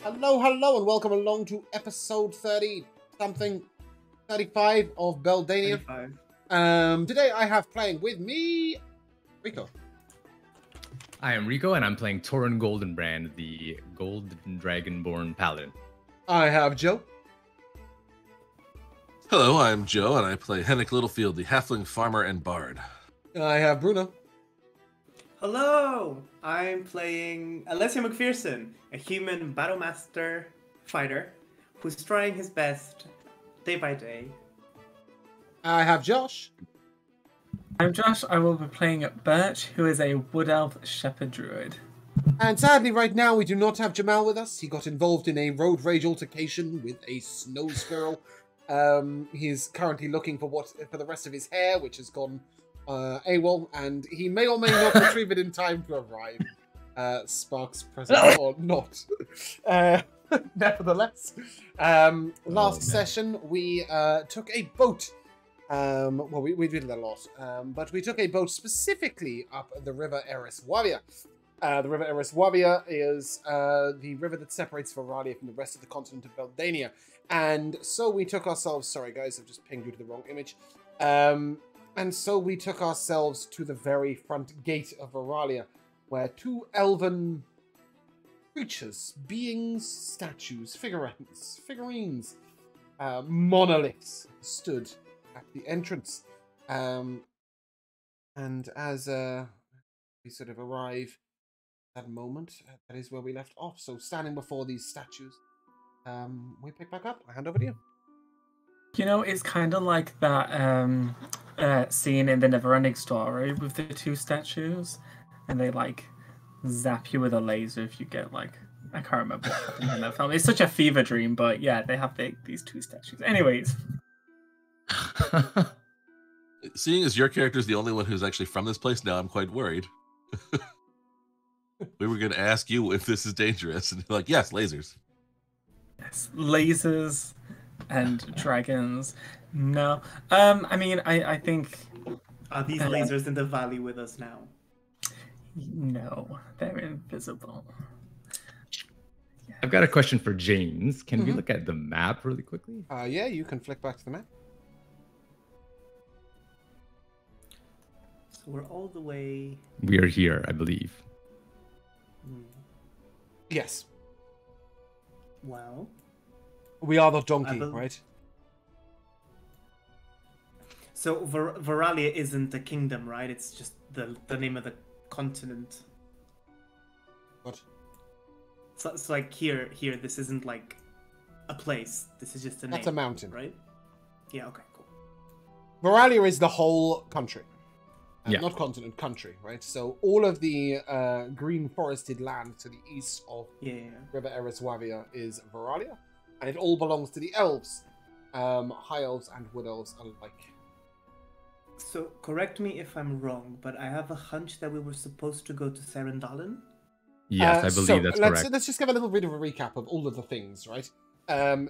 Hello, hello, and welcome along to episode 30 something, 35 of Beldania. 35. Today I have playing with me Rico. I am Rico, and I'm playing Torrin Goldenbrand, the Gold Dragonborn Paladin. I have Joe. Hello, I'm Joe, and I play Henrik Littlefield, the Halfling Farmer and Bard. I have Bruno. Hello! I'm playing Alessia McPherson, a human battlemaster fighter who's trying his best day by day. I have Josh. I'm Josh. I will be playing Birch, who is a wood elf shepherd druid. And sadly, right now, we do not have Jamal with us. He got involved in a road rage altercation with a snow squirrel. He's currently looking for the rest of his hair, which has gone AWOL, and he may or may not retrieve it in time to arrive. Sparks present or not. Nevertheless, last session we took a boat. Well, we did a lot, but we took a boat specifically up the River Eriswavia. The River Eriswavia is the river that separates Varalia from the rest of the continent of Beldania. And so we took ourselves... Sorry, guys, I've just pinged you to the wrong image. And so we took ourselves to the very front gate of Varalia, where two elven creatures, beings, statues, figurines, monoliths stood at the entrance. And as we sort of arrive at that moment, that is where we left off. So standing before these statues, we pick back up. I hand over to you. You know, it's kind of like that scene in the Neverending Story with the two statues, and they like zap you with a laser if you get like... I can't remember what happened in that film. It's such a fever dream, but yeah, they have these two statues. Anyways. Seeing as your character is the only one who's actually from this place now, I'm quite worried. We were going to ask you if this is dangerous, and you're like, yes, lasers. Yes, lasers and dragons. No. I mean, I think... Are these lasers in the valley with us now? No, they're invisible. Yeah. I've got a question for James. Can we look at the map really quickly? Yeah, you can flick back to the map. So we're all the way... We are here, I believe. Yes. Well... We are the donkey, right? So Varalia isn't a kingdom, right? It's just the name of the continent. What? So it's like here, this isn't like a place. This is just a name. That's a mountain. Right? Yeah, okay, cool. Varalia is the whole country. Yeah. Not continent, country, right? So all of the green forested land to the east of River Eriswavia is Varalia. And it all belongs to the elves. High elves and wood elves alike. So, correct me if I'm wrong, but I have a hunch that we were supposed to go to Serendalen? Yes, I believe that's correct. Let's just give a little bit of a recap of all of the things, right?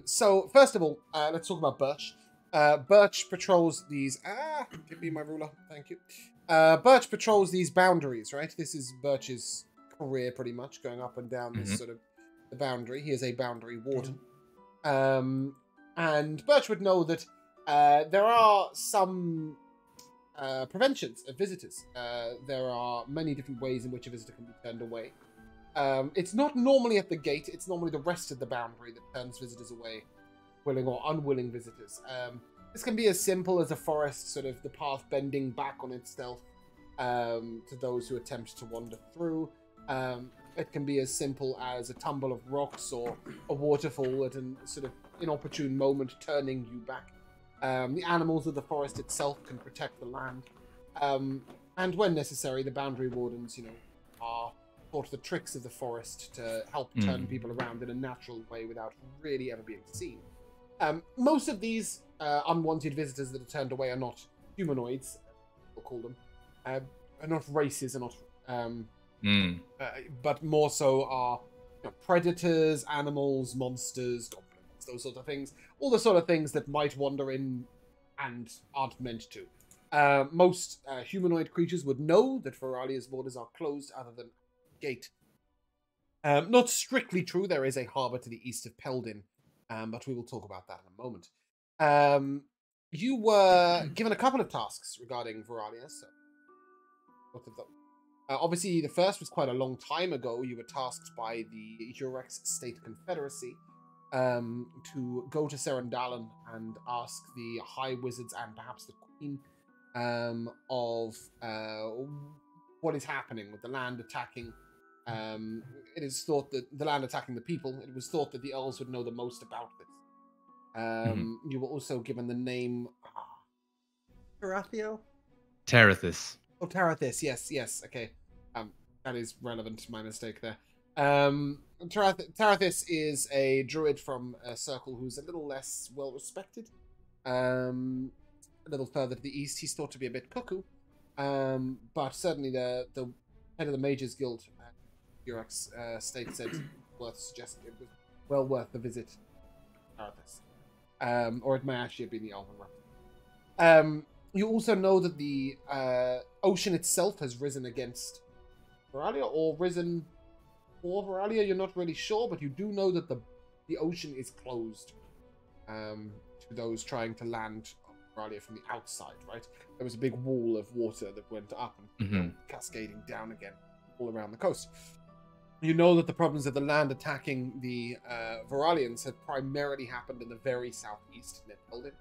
So, first of all, let's talk about Birch. Birch patrols these... give me my ruler. Thank you. Birch patrols these boundaries, right? This is Birch's career, pretty much, going up and down this sort of the boundary. He is a boundary warden. And Birch would know that there are some preventions of visitors. There are many different ways in which a visitor can be turned away. It's not normally at the gate, it's normally the rest of the boundary that turns visitors away, willing or unwilling visitors. This can be as simple as a forest, sort of the path bending back on itself to those who attempt to wander through. It can be as simple as a tumble of rocks or a waterfall at a sort of inopportune moment turning you back. The animals of the forest itself can protect the land. And when necessary, the boundary wardens, are taught the tricks of the forest to help turn people around in a natural way without really ever being seen. Most of these unwanted visitors that are turned away are not humanoids, we'll call them. Are not races, are not... but more so are predators, animals, monsters, goblins, those sort of things. All the sort of things that might wander in and aren't meant to. Most humanoid creatures would know that Varalia's borders are closed other than gate. Not strictly true. There is a harbor to the east of Peldin, but we will talk about that in a moment. You were given a couple of tasks regarding Veralia. So, what of them? Obviously, the first was quite a long time ago. You were tasked by the Jurex State Confederacy to go to Serendalen and ask the High Wizards and perhaps the Queen of what is happening with the land attacking. It is thought that the land attacking the people, it was thought that the elves would know the most about this. You were also given the name Tarathio? Tarathis. Oh, Tarathis, yes, okay. That is relevant, my mistake there. Tarathis is a druid from a circle who's a little less well-respected. A little further to the east, he's thought to be a bit cuckoo. But certainly the head of the Mages Guild, Jurex State said it was well worth the visit to Tarathis. Or it may actually have been the Elven Rep. You also know that the ocean itself has risen against Veralia, or risen for Veralia. You're not really sure, but you do know that the ocean is closed to those trying to land on Veralia from the outside, right? There was a big wall of water that went up and cascading down again all around the coast. You know that the problems of the land attacking the Veralians have primarily happened in the very southeast near Peldin.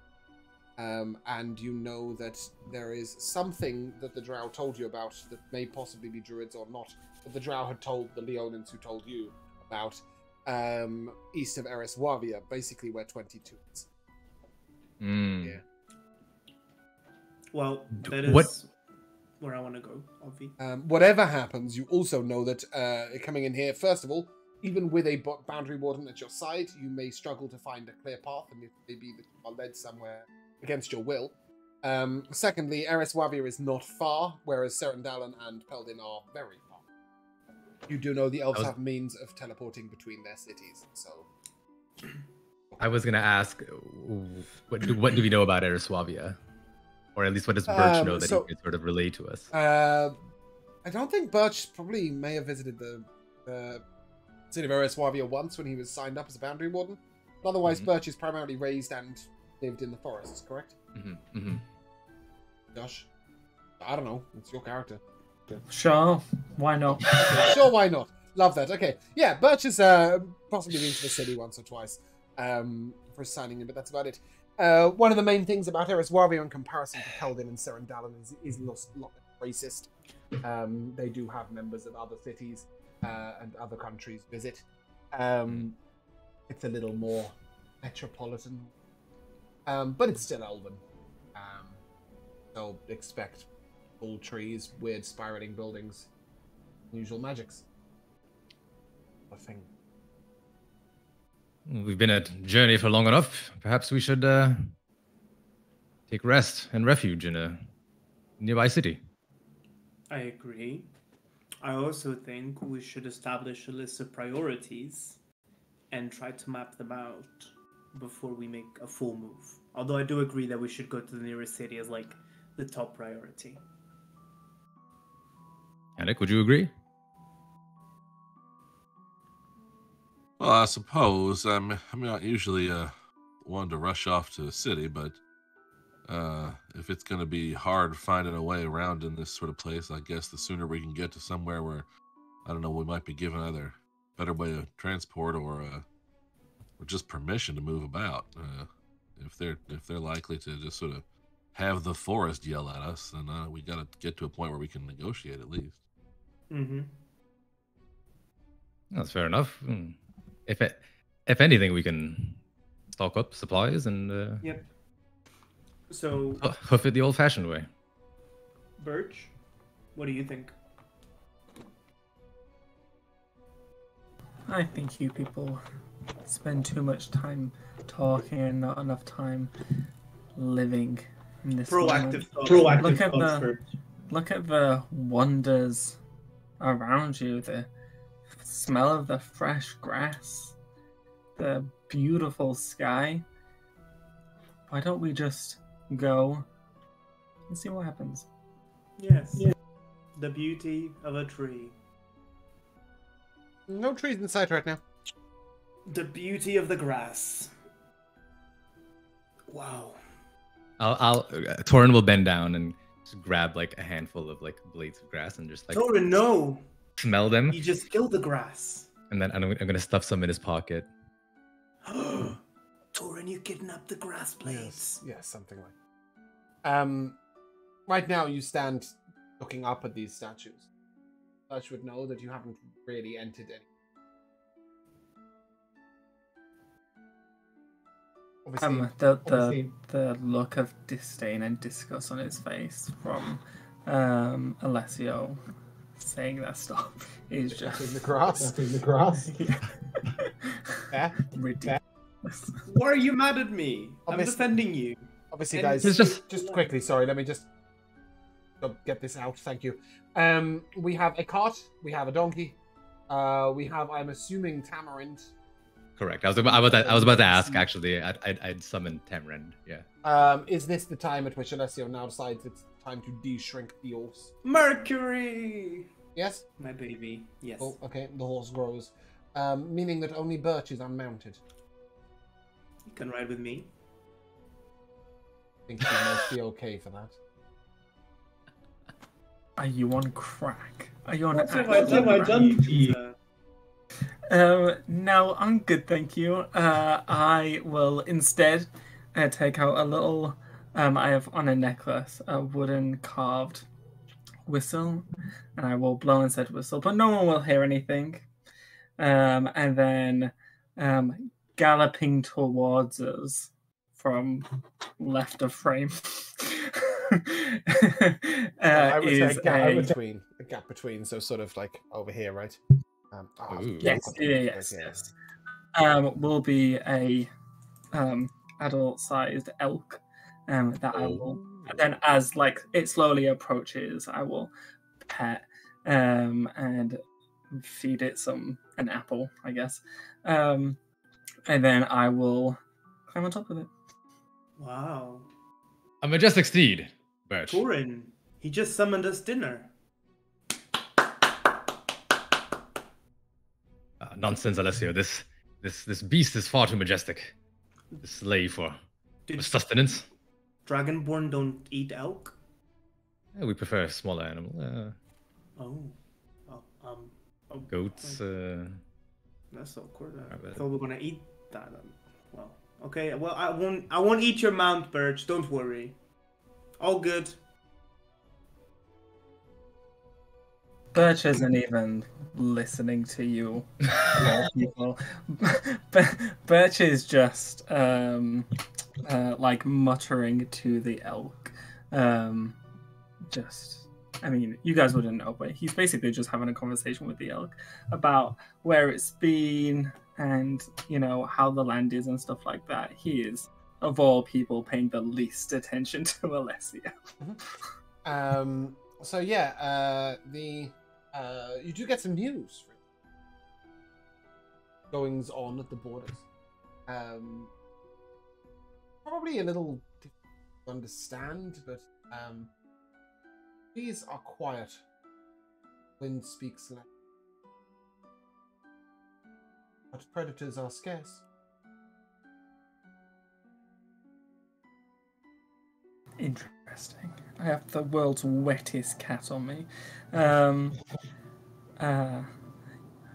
And you know that there is something that the Drow told you about that may possibly be druids or not, that the Drow had told the Leonins who told you about east of Eris Wavia, basically where 22 is. Yeah. Well, that is where I want to go, Obvi. Whatever happens, you also know that coming in here, first of all, even with a boundary warden at your side, you may struggle to find a clear path, and it may be that you are led somewhere against your will. Secondly, Eris Wavia is not far, whereas Serendalen and Peldin are very far. You do know the elves have means of teleporting between their cities, so... I was gonna ask, what do we know about Eris Wavia? Or at least what does Birch know that he could sort of relay to us? I don't think Birch probably may have visited the city of Eris Wavia once when he was signed up as a boundary warden. Otherwise, Birch is primarily raised and lived in the forests, correct? Josh? I don't know. It's your character. Sure, why not? Sure, why not? Love that. Okay. Yeah, Birch has possibly been to the city once or twice for signing in, but that's about it. One of the main things about Eris Wavia in comparison to Peldin and Serendalen is a lot racist. They do have members of other cities and other countries visit. It's a little more metropolitan. But it's still Elven. So expect full trees, weird spiraling buildings, usual magics. A thing. We've been at journey for long enough. Perhaps we should take rest and refuge in a nearby city. I agree. I also think we should establish a list of priorities and try to map them out before we make a full move. Although I do agree that we should go to the nearest city as like the top priority. Yannick, would you agree? Well, I suppose. I'm not usually one to rush off to a city, but if it's going to be hard finding a way around in this sort of place, I guess the sooner we can get to somewhere where, I don't know, we might be given either a better way of transport or just permission to move about. If they're likely to just sort of have the forest yell at us, then we got to get to a point where we can negotiate at least. That's fair enough. If anything, we can stock up supplies and Yep. So hoof it the old-fashioned way. Birch, what do you think? I think you people spend too much time talking and not enough time living in this Proactive moment. thoughts. Look at the wonders around you, the smell of the fresh grass, the beautiful sky. Why don't we just go and see what happens? Yes. The beauty of a tree. No trees in sight right now. The beauty of the grass. Wow. Torin will bend down and just grab like a handful of like blades of grass and just like Torin, no! smell them. You just killed the grass. And then I'm gonna stuff some in his pocket. Torin, you kidnapped the grass blades. Yes, something like. Right now you stand looking up at these statues. Such would know that you haven't really entered any. Obviously, the look of disdain and disgust on his face from Alessio saying that stuff is just in the grass. In the grass. Yeah. Ridiculous. Why are you mad at me? I'm Obviously- defending you. Obviously, And guys, it's just quickly. Sorry, let me just get this out. Thank you. We have a cart. We have a donkey. We have, I'm assuming, Tamarind. Correct. I was about to ask actually. I'd summon Tamarind. Yeah. Is this the time at which Alessio now decides it's time to de-shrink the horse? Mercury! Yes? My baby. Yes. Oh, okay. The horse grows. Meaning that only Birch is unmounted. You can ride with me. I think she must be okay for that. Are you on crack? Are you on What have acid? I done to you? No, I'm good, thank you. I will instead take out a little. I have on a necklace a wooden carved whistle, and I will blow in said whistle, but no one will hear anything. And then galloping towards us from left of frame. I would is say a gap between, so sort of like over here, right? Ooh. Yes. Will be a adult-sized elk that I will. And then, as like it slowly approaches, I will pet and feed it an apple, I guess, and then I will climb on top of it. Wow. A majestic steed, Birch. Torin, he just summoned us dinner. Nonsense, Alessio. This beast is far too majestic. The slave for sustenance. Dragonborn don't eat elk? Yeah, we prefer a smaller animal. Goats. That's awkward. I bet. thought we were gonna eat that. Well, okay. Well, I won't eat your mount, Birch. Don't worry. All good. Birch isn't even listening to you, people. Birch is just like muttering to the elk. I mean, you guys wouldn't know, but he's basically just having a conversation with the elk about where it's been and, you know, how the land is and stuff like that. He is, of all people, paying the least attention to Alessio. So yeah, you do get some news. Goings on at the borders. Probably a little difficult to understand, but trees are quiet. Wind speaks less. But predators are scarce. Interesting. I have the world's wettest cat on me.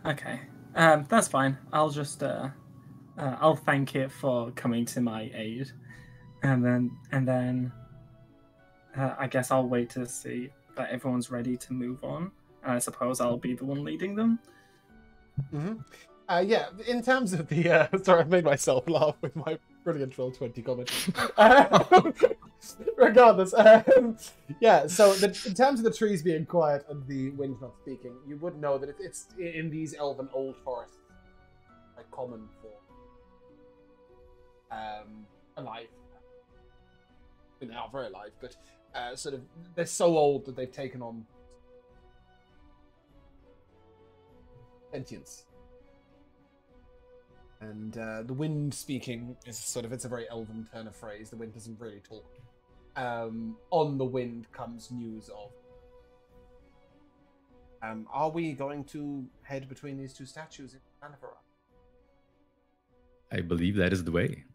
Okay. That's fine. I'll just I'll thank it for coming to my aid, and then I guess I'll wait to see that everyone's ready to move on. And I suppose I'll be the one leading them. Mm-hmm. Yeah, in terms of the sorry, I've made myself laugh with my brilliant Roll20 comment. Regardless, yeah. So in terms of the trees being quiet and the wind not speaking, you would know that it's in these elven old forests, like common for alive. They are very alive, but sort of they're so old that they've taken on sentience. And the wind speaking is sort of, it's a very elven turn of phrase. The wind doesn't really talk. On the wind comes news of Are we going to head between these two statues in Manavera? I believe that is the way.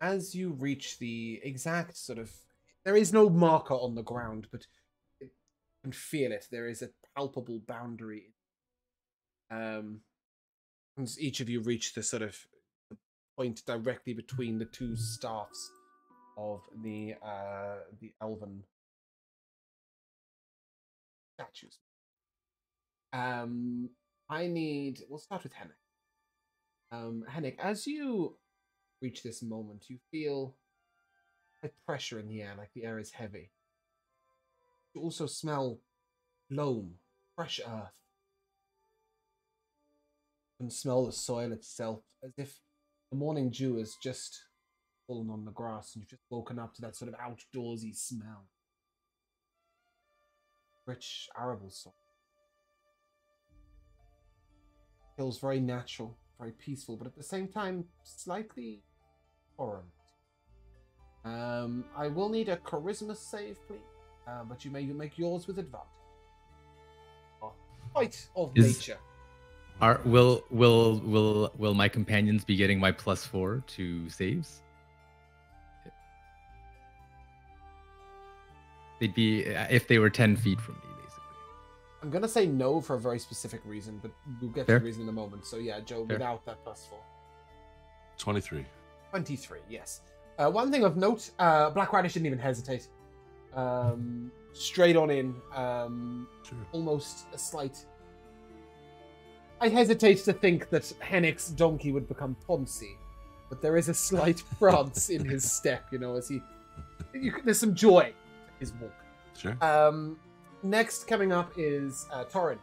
As you reach the exact sort of... There is no marker on the ground, but you can feel it. There is a palpable boundary. Once each of you reach the sort of point directly between the two staffs of the elven statues. We'll start with Hennick. Hennick, as you reach this moment, you feel a pressure in the air, like the air is heavy. You also smell loam, fresh earth. You can smell the soil itself, as if the morning dew has just fallen on the grass and you've just woken up to that sort of outdoorsy smell. Rich arable soil. Feels very natural, very peaceful, but at the same time, slightly foreign. I will need a charisma save, please. But you make yours with advantage. Fight of nature. Will my companions be getting my +4 to saves? They'd be if they were 10 feet from me, basically. I'm gonna say no for a very specific reason, but we'll get to the reason in a moment. So yeah, Joe, without that +4. 23. 23, yes. One thing of note, Black Radish didn't even hesitate. Straight on in. Sure. Almost a slight... I hesitate to think that Hennick's donkey would become Poncy, but there is a slight prance in his step, as he... there's some joy in his walk. Sure. Next coming up is Torin.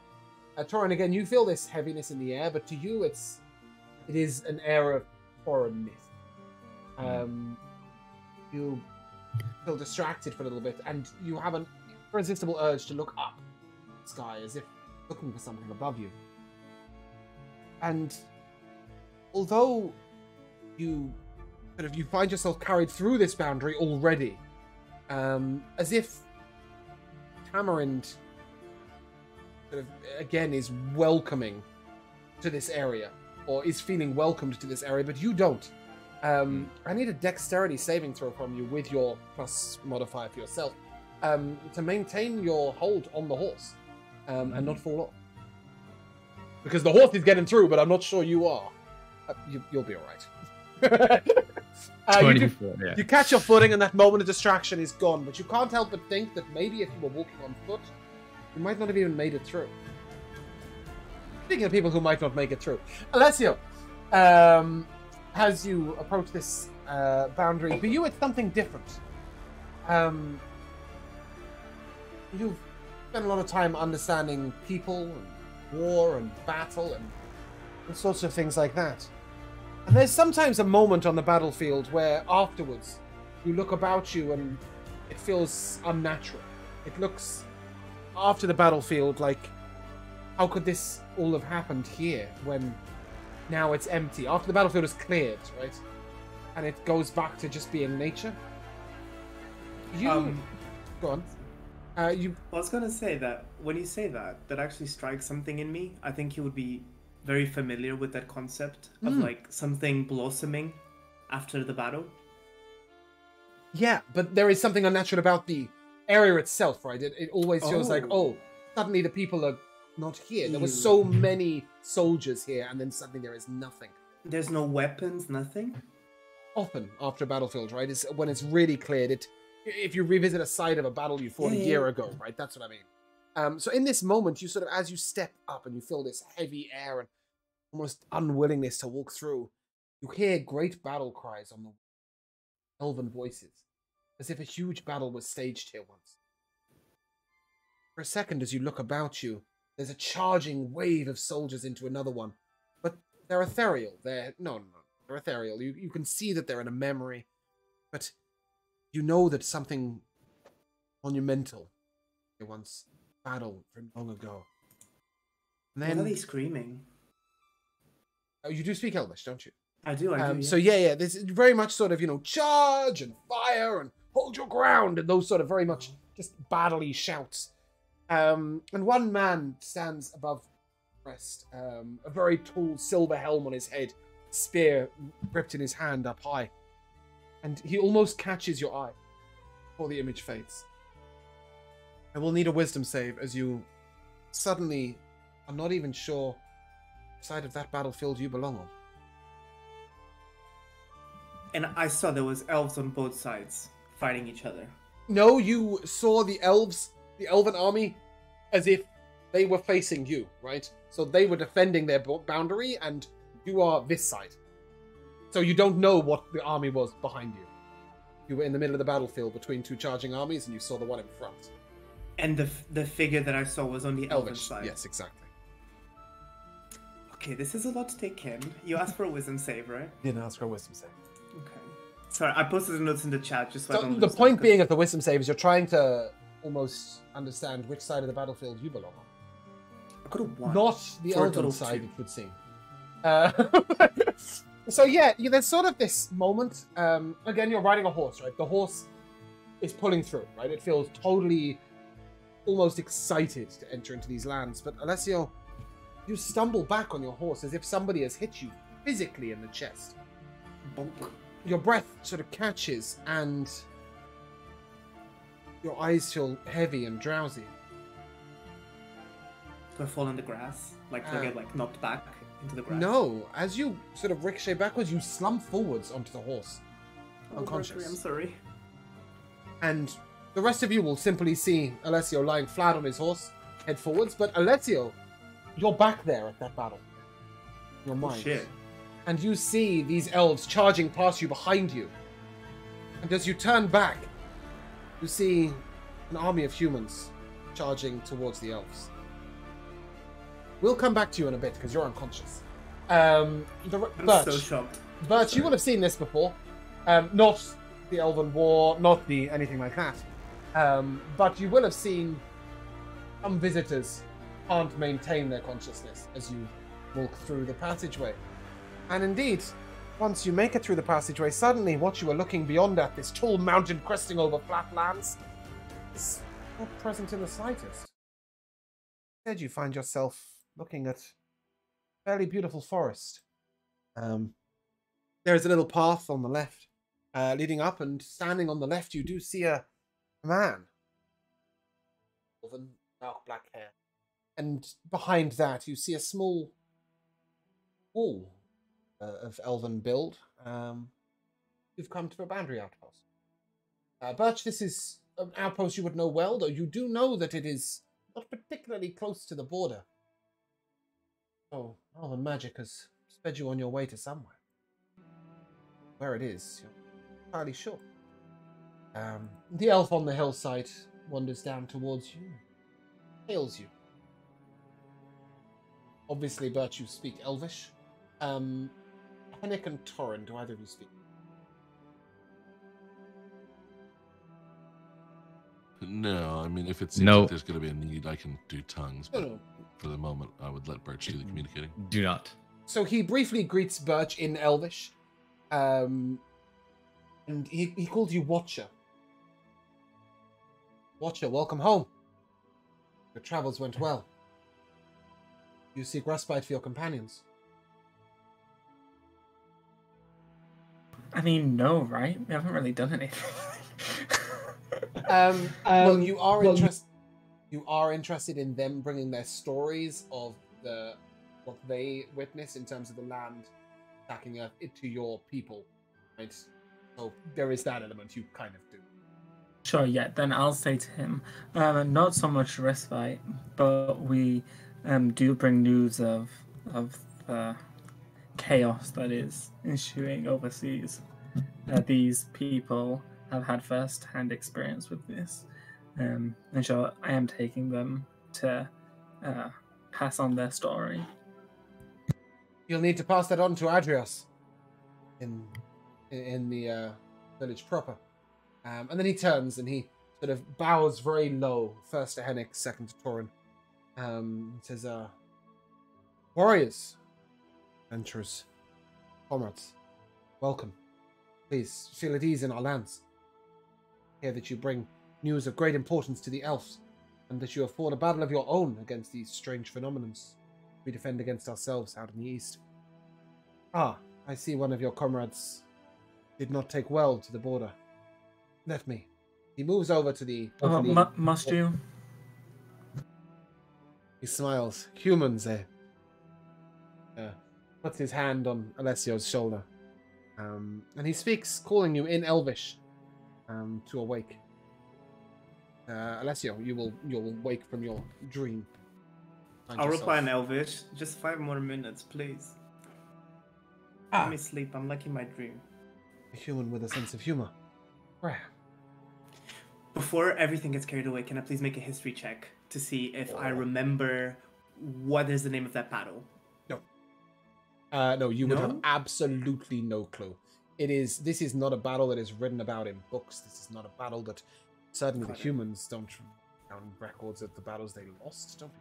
Torin, again, you feel this heaviness in the air, but to you it is an air of foreignness. You feel distracted for a little bit, and you have an irresistible urge to look up at the sky as if looking for something above you. And although you find yourself carried through this boundary already, as if Tamarind sort of again is welcoming to this area, or is feeling welcomed to this area, but you don't. I need a dexterity saving throw from you with your plus modifier for yourself to maintain your hold on the horse and not fall off. Because the horse is getting through, but I'm not sure you are. You'll be all right. 24, yeah. You catch your footing, and that moment of distraction is gone. But you can't help but think that maybe if you were walking on foot, you might not have even made it through. Speaking of people who might not make it through, Alessio, as you approach this boundary, for you it's something different. You've spent a lot of time understanding people and war and battle and all sorts of things like that. And there's sometimes a moment on the battlefield where afterwards you look about you and it feels unnatural. It looks after the battlefield like, how could this all have happened here when now it's empty? After the battlefield is cleared, right? And it goes back to just being nature. Go on. I was going to say that when you say that actually strikes something in me. I think you would be very familiar with that concept of like something blossoming after the battle. Yeah, but there is something unnatural about the area itself, right? It always feels like, suddenly the people are not here. There were so many soldiers here, and then suddenly there is nothing. There's no weapons, nothing? Often after a battlefield, right? Is when it's really cleared. If you revisit a site of a battle you fought a year ago, right? That's what I mean. So in this moment, you sort of, as you step up and you feel this heavy air and almost unwillingness to walk through, you hear great battle cries on the elven voices, as if a huge battle was staged here once. For a second, as you look about you, there's a charging wave of soldiers into another one, but they're ethereal. They're ethereal. You can see that they're in a memory, but you know that something monumental they once battled from long ago. And then, what are they screaming? Oh, you do speak Elvish, don't you? I do. Yeah. So yeah, this is very much sort of, charge and fire and hold your ground and those sort of very much just battle-y shouts. And one man stands above the rest, a very tall silver helm on his head, spear gripped in his hand up high. And he almost catches your eye before the image fades. I will need a wisdom save as you suddenly are not even sure which side of that battlefield you belong on. And I saw there was elves on both sides fighting each other. No, you saw the elves, the elven army, as if they were facing you, right? So they were defending their boundary, and you are this side. So you don't know what the army was behind you. You were in the middle of the battlefield between two charging armies, and you saw the one in front. And the figure that I saw was on the elven Elvish, side. yes, exactly. Okay, this is a lot to take in. You asked for a wisdom save, right? Didn't ask for a wisdom save. Okay. Sorry, I posted the notes in the chat just so I So don't the lose point them, being of the wisdom save is you're trying to almost understand which side of the battlefield you belong on. I could have won. Not the For a elven total of side, 2. it would seem. So yeah, there's sort of this moment. Again, you're riding a horse, right? The horse is pulling through, right? It feels totally, almost excited to enter into these lands. But Alessio, you stumble back on your horse as if somebody has hit you physically in the chest. Bonk. Your breath sort of catches and your eyes feel heavy and drowsy. Do I fall in the grass? Like, do I get, like, knocked back into the grass? No, as you sort of ricochet backwards, you slump forwards onto the horse, Oh, unconscious. Mercury, I'm sorry. And the rest of you will simply see Alessio lying flat on his horse, head forwards. But Alessio, you're back there at that battle. Your Oh, mind. shit. And you see these elves charging past you behind you. And as you turn back, you see an army of humans charging towards the elves. We'll come back to you in a bit because you're unconscious. I'm Birch, so shocked. Birch, you will have seen this before. Not the Elven War, not the anything like that. But you will have seen some visitors can't maintain their consciousness as you walk through the passageway. And indeed, once you make it through the passageway, suddenly what you were looking beyond at, this tall mountain cresting over flat lands, is not present in the slightest. Instead, you find yourself looking at a fairly beautiful forest. There's a little path on the left leading up, and standing on the left, you do see a man. With dark black hair. And behind that, you see a small wall of elven build. You've come to a boundary outpost. Birch, this is an outpost you would know well, though you do know that it is not particularly close to the border. Oh, elven magic has sped you on your way to somewhere. Where it is, you're entirely sure. The elf on the hillside wanders down towards you, hails you. Obviously, Birch, you speak Elvish. Hennick and Torrin, do either of you speak? No, I mean, if it seems No. like there's going to be a need, I can do tongues. But No. for the moment, I would let Birch do the communicating. Do not. So he briefly greets Birch in Elvish. And he calls you Watcher. Watcher, welcome home. Your travels went well. You seek respite for your companions. I mean, no, right? We haven't really done anything. Well, you are interested. You are interested in them bringing their stories of what they witness in terms of the land attacking Earth to your people, right? So there is that element you kind of do. Sure, yeah, then I'll say to him, not so much respite, but we do bring news of the chaos that is ensuing overseas. These people have had first-hand experience with this, and so I am taking them to pass on their story. You'll need to pass that on to Adrios in the village proper. And then he turns and he sort of bows very low, first to Hennick, second to Torrin. He says, warriors, adventurers, comrades, welcome. Please feel at ease in our lands. Hear that you bring news of great importance to the elves. and that you have fought a battle of your own against these strange phenomena. We defend against ourselves out in the east. Ah, I see one of your comrades did not take well to the border. Let me. He moves over to the... Must you? He smiles. Humans, eh? Puts his hand on Alessio's shoulder. And he speaks, calling you in Elvish to awake. Alessio, you'll wake from your dream. I'll reply in Elvish. Just 5 more minutes, please. Let me sleep. I'm liking my dream. A human with a sense of humor. Rare. Before everything gets carried away, can I please make a history check to see if I remember what is the name of that battle? No. No, you would have absolutely no clue. This is not a battle that is written about in books. This is not a battle that certainly the humans don't count records of the battles they lost, don't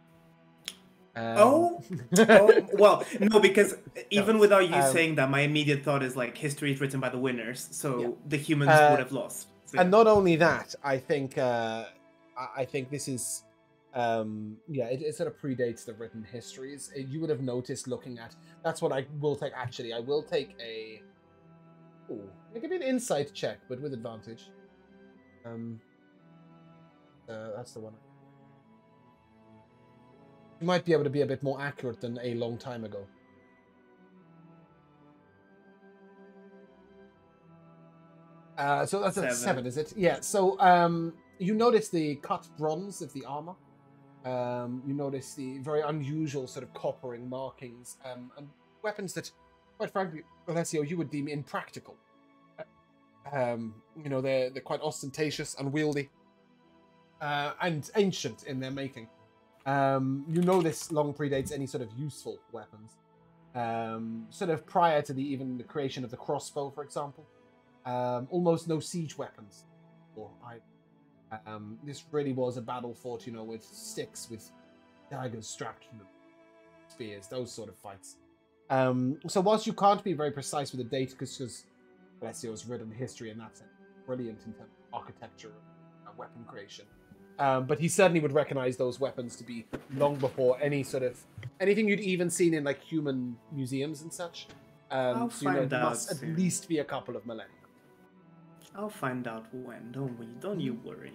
well, no, because even without you saying that, my immediate thought is like history is written by the winners, so the humans would have lost. So, and not only that, I think this is it sort of predates the written histories. You would have noticed looking at that's what I will take. Actually, I will take a it could be an insight check, but with advantage. That's the one. You might be able to be a bit more accurate than a long time ago. So that's a 7, is it? Yeah. So you notice the cut bronze of the armor. You notice the very unusual sort of coppering markings and weapons that, quite frankly, Alessio, you would deem impractical. They're quite ostentatious, unwieldy, and ancient in their making. You know this long predates any sort of useful weapons. Sort of prior to even the creation of the crossbow, for example. Almost no siege weapons. This really was a battle fought, with sticks, with daggers strapped to them, spears, those sort of fights. So whilst you can't be very precise with the date, because Alessio has written history and that's brilliant in terms of architecture and weapon creation. But he certainly would recognize those weapons to be long before anything you'd even seen in like human museums and such. I'll find out. Must at least be a couple of millennia. I'll find out when. Don't you worry.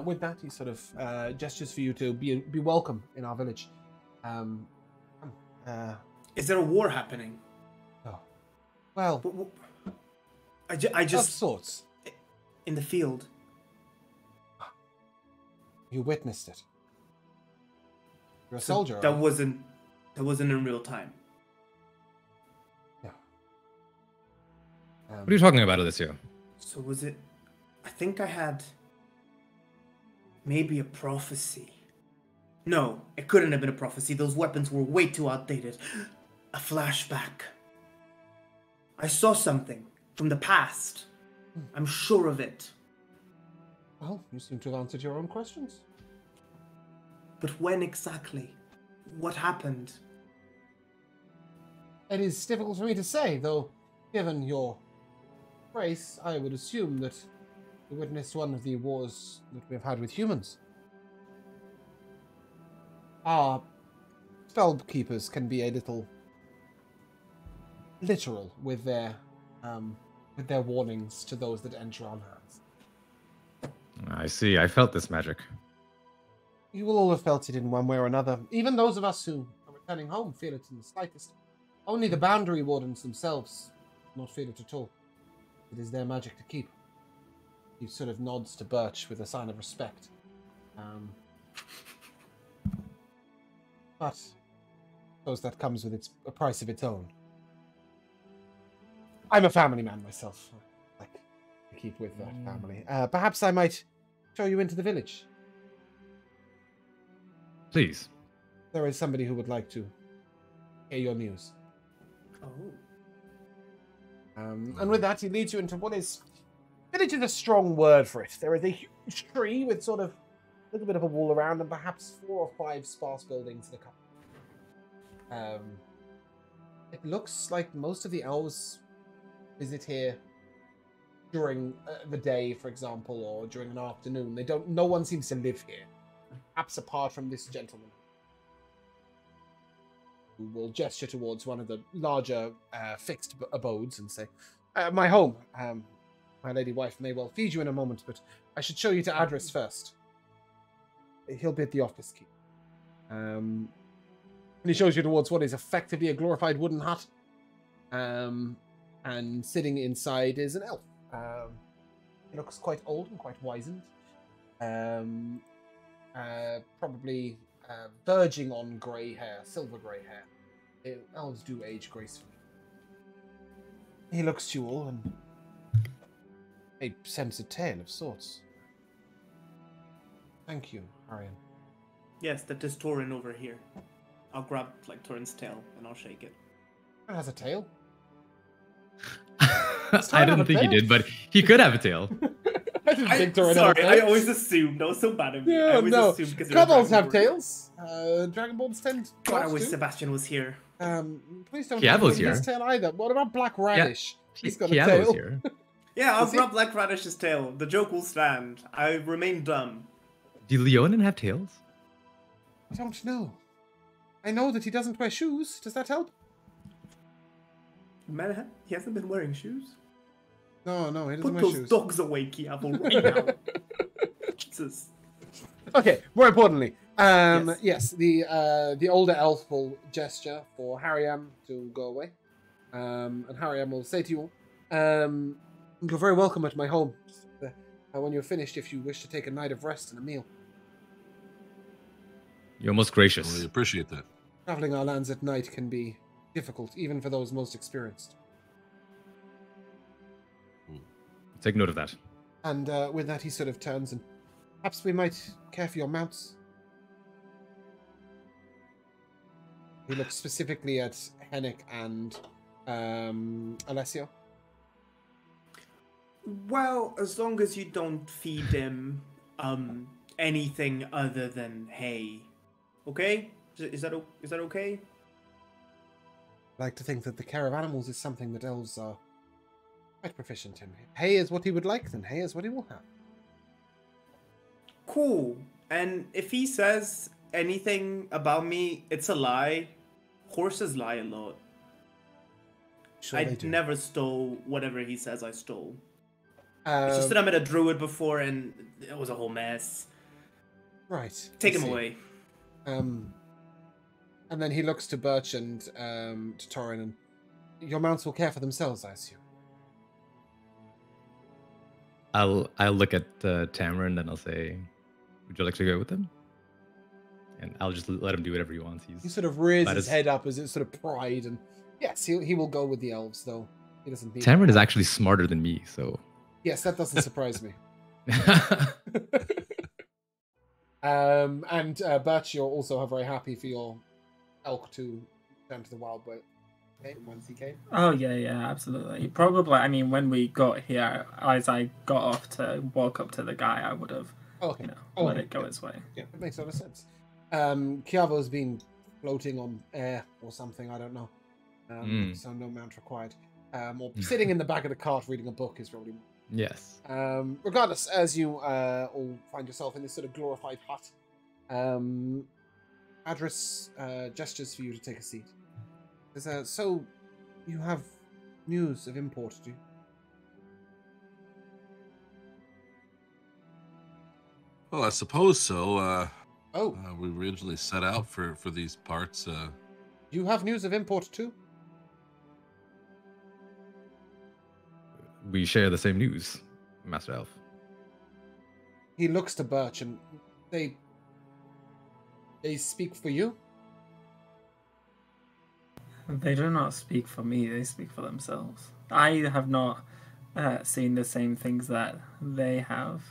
With that, he sort of gestures for you to be welcome in our village. Is there a war happening? Oh, well, I just of sorts. In the field. You witnessed it. You're a soldier. That wasn't in real time. No. What are you talking about, Alessio? So was it? I think I had maybe a prophecy. No, it couldn't have been a prophecy. Those weapons were way too outdated. A flashback. I saw something from the past. I'm sure of it. Well, you seem to have answered your own questions. But when exactly? What happened? It is difficult for me to say, though, given your race, I would assume that you witnessed one of the wars that we have had with humans. Our spellkeepers can be a little literal with their warnings to those that enter our hands. I see. I felt this magic. You will all have felt it in one way or another. Even those of us who are returning home feel it in the slightest. Only the boundary wardens themselves do not feel it at all. It is their magic to keep. He sort of nods to Birch with a sign of respect. But I suppose that comes with a price of its own. I'm a family man myself. I like to keep with that family. Perhaps I might show you into the village. Please. There is somebody who would like to hear your news. Oh. And with that, he leads you into what is... Village is a strong word for it. There is a huge tree with sort of a little bit of a wall around and perhaps 4 or 5 sparse buildings in a couple. It looks like most of the elves visit here during the day, for example, or during an afternoon. They don't. No one seems to live here, perhaps apart from this gentleman, who will gesture towards one of the larger fixed abodes and say, "My home. My lady wife may well feed you in a moment, but I should show you to Adris first. He'll be at the office key." And he shows you towards what is effectively a glorified wooden hut. And sitting inside is an elf. He looks quite old and quite wizened. Probably verging on grey hair, silver grey hair. Elves do age gracefully. He looks to you all and may sense a tale of sorts. Thank you, Arian. Yes, that is Torin over here. I'll grab like Torin's tail and I'll shake it. It has a tail. I didn't think he did, but he could have a tail. I didn't think Torin had a Sorry, tail. I always assumed. That was so bad of me. I always assumed because Kobolds have tails. Dragonborns tend God, I not wish to. Sebastian was here. Please don't Kiavo's take his here. tail either. What about Black Radish? He's got a Kiavo's tail. here. Yeah, I'll Is he? grab Black Radish's tail. The joke will stand. I remain dumb. Do Leonin have tails? I don't know. I know that he doesn't wear shoes. Does that help? Man, he hasn't been wearing shoes. No, he doesn't Put wear those shoes. dogs away, Kiavo, right now. Jesus. Okay, more importantly, Yes. yes, the older elf will gesture for Hariam to go away. And Hariam will say to you all, you're very welcome at my home. When you're finished, if you wish to take a night of rest and a meal. You're most I gracious. really appreciate that. Traveling our lands at night can be difficult, even for those most experienced. Take note of that. And with that, he sort of turns and perhaps we might care for your mounts. He looks specifically at Hennick and Alessio. Well, as long as you don't feed him anything other than hay. Okay? Is that okay? I like to think that the care of animals is something that elves are quite proficient in. Hay is what he would like, then hay is what he will have. Cool. And if he says anything about me, it's a lie. Horses lie a lot. Sure I they do. never stole whatever he says I stole. Um, It's just that I met a druid before and it was a whole mess. right. Take I him see. away. And then he looks to Birch and to Torin, and your mounts will care for themselves, I assume. I'll look at Tamarin and I'll say, "Would you like to go with him?" And I'll just let him do whatever he wants. He sort of rears That his is- head up as it's sort of pride, and yes, he will go with the elves, though he doesn't need. Tamarin is actually smarter than me, so. Yes, that doesn't surprise me. And Birch, you're also very happy for your elk to return to the wild way once he came. Oh yeah, absolutely. Probably. I mean, when we got here, as I got off to walk up to the guy, I would have, Okay. let Okay, it go yeah. its way. Yeah, it makes a lot of sense. Kiavo's been floating on air or something, I don't know. So no mount required. Or sitting in the back of the cart reading a book is probably. Yes. Regardless, as you all find yourself in this sort of glorified hut, Adris gestures for you to take a seat. So, you have news of import, do you? Well, I suppose so. Oh, We originally set out for these parts. you have news of import too? We share the same news, Master Elf. He looks to Birch and they speak for you? They do not speak for me, they speak for themselves. I have not seen the same things that they have.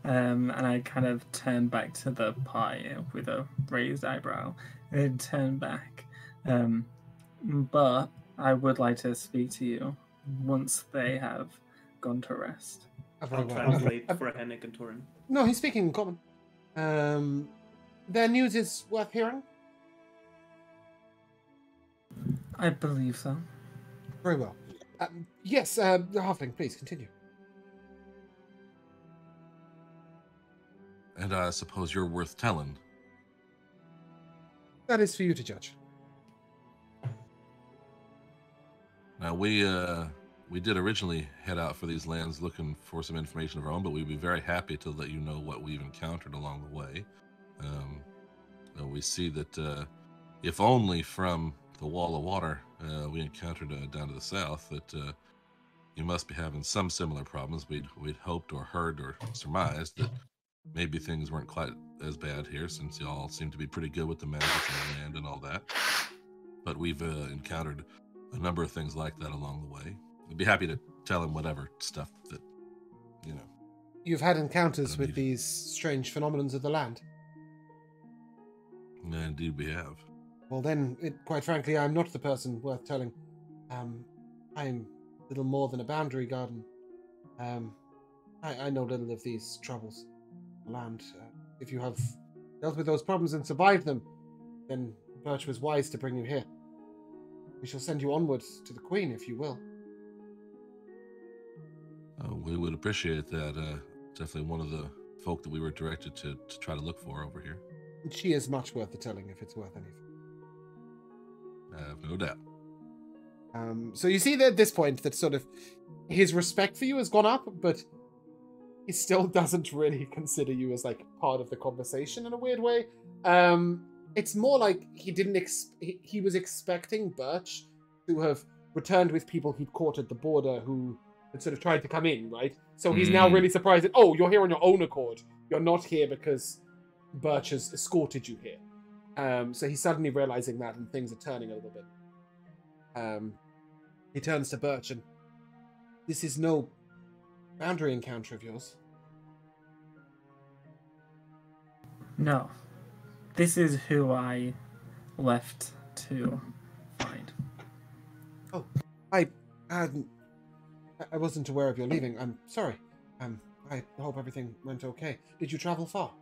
And I kind of turn back to the party with a raised eyebrow and turn back. But I would like to speak to you once they have gone to rest. Very I'll well. translate for Hennick and Torin. No, he's speaking in common. Their news is worth hearing? I believe so. Very well. Yes, Halfling, please continue. And I suppose you're worth telling. That is for you to judge. Now, we did originally head out for these lands looking for some information of our own, but we'd be very happy to let you know what we've encountered along the way. We see that if only from the wall of water we encountered down to the south, that you must be having some similar problems. We'd hoped or heard or surmised that maybe things weren't quite as bad here, since y'all seem to be pretty good with the magic and the land and all that. But we've encountered a number of things like that along the way. I'd be happy to tell him whatever stuff that, you know. You've had encounters with these strange phenomenons of the land? Indeed we have. Well then, quite frankly, I'm not the person worth telling. I'm little more than a boundary garden. I know little of these troubles. The land. If you have dealt with those problems and survived them, then Birch was wise to bring you here. We shall send you onwards to the Queen, if you will. We would appreciate that. Definitely one of the folk that we were directed to try to look for over here. She is much worth the telling, if it's worth anything. I have no doubt. So you see that at this point that sort of his respect for you has gone up, but he still doesn't really consider you as like part of the conversation in a weird way. It's more like he didn't. He was expecting Birch to have returned with people he'd caught at the border who had sort of tried to come in, right? So he's now really surprised that, oh, you're here on your own accord. You're not here because Birch has escorted you here. So he's suddenly realizing that, and things are turning a little bit. He turns to Birch, and this is no boundary encounter of yours. No. This is who I left to find. Oh, I wasn't aware of your leaving. I'm sorry. I hope everything went okay. Did you travel far?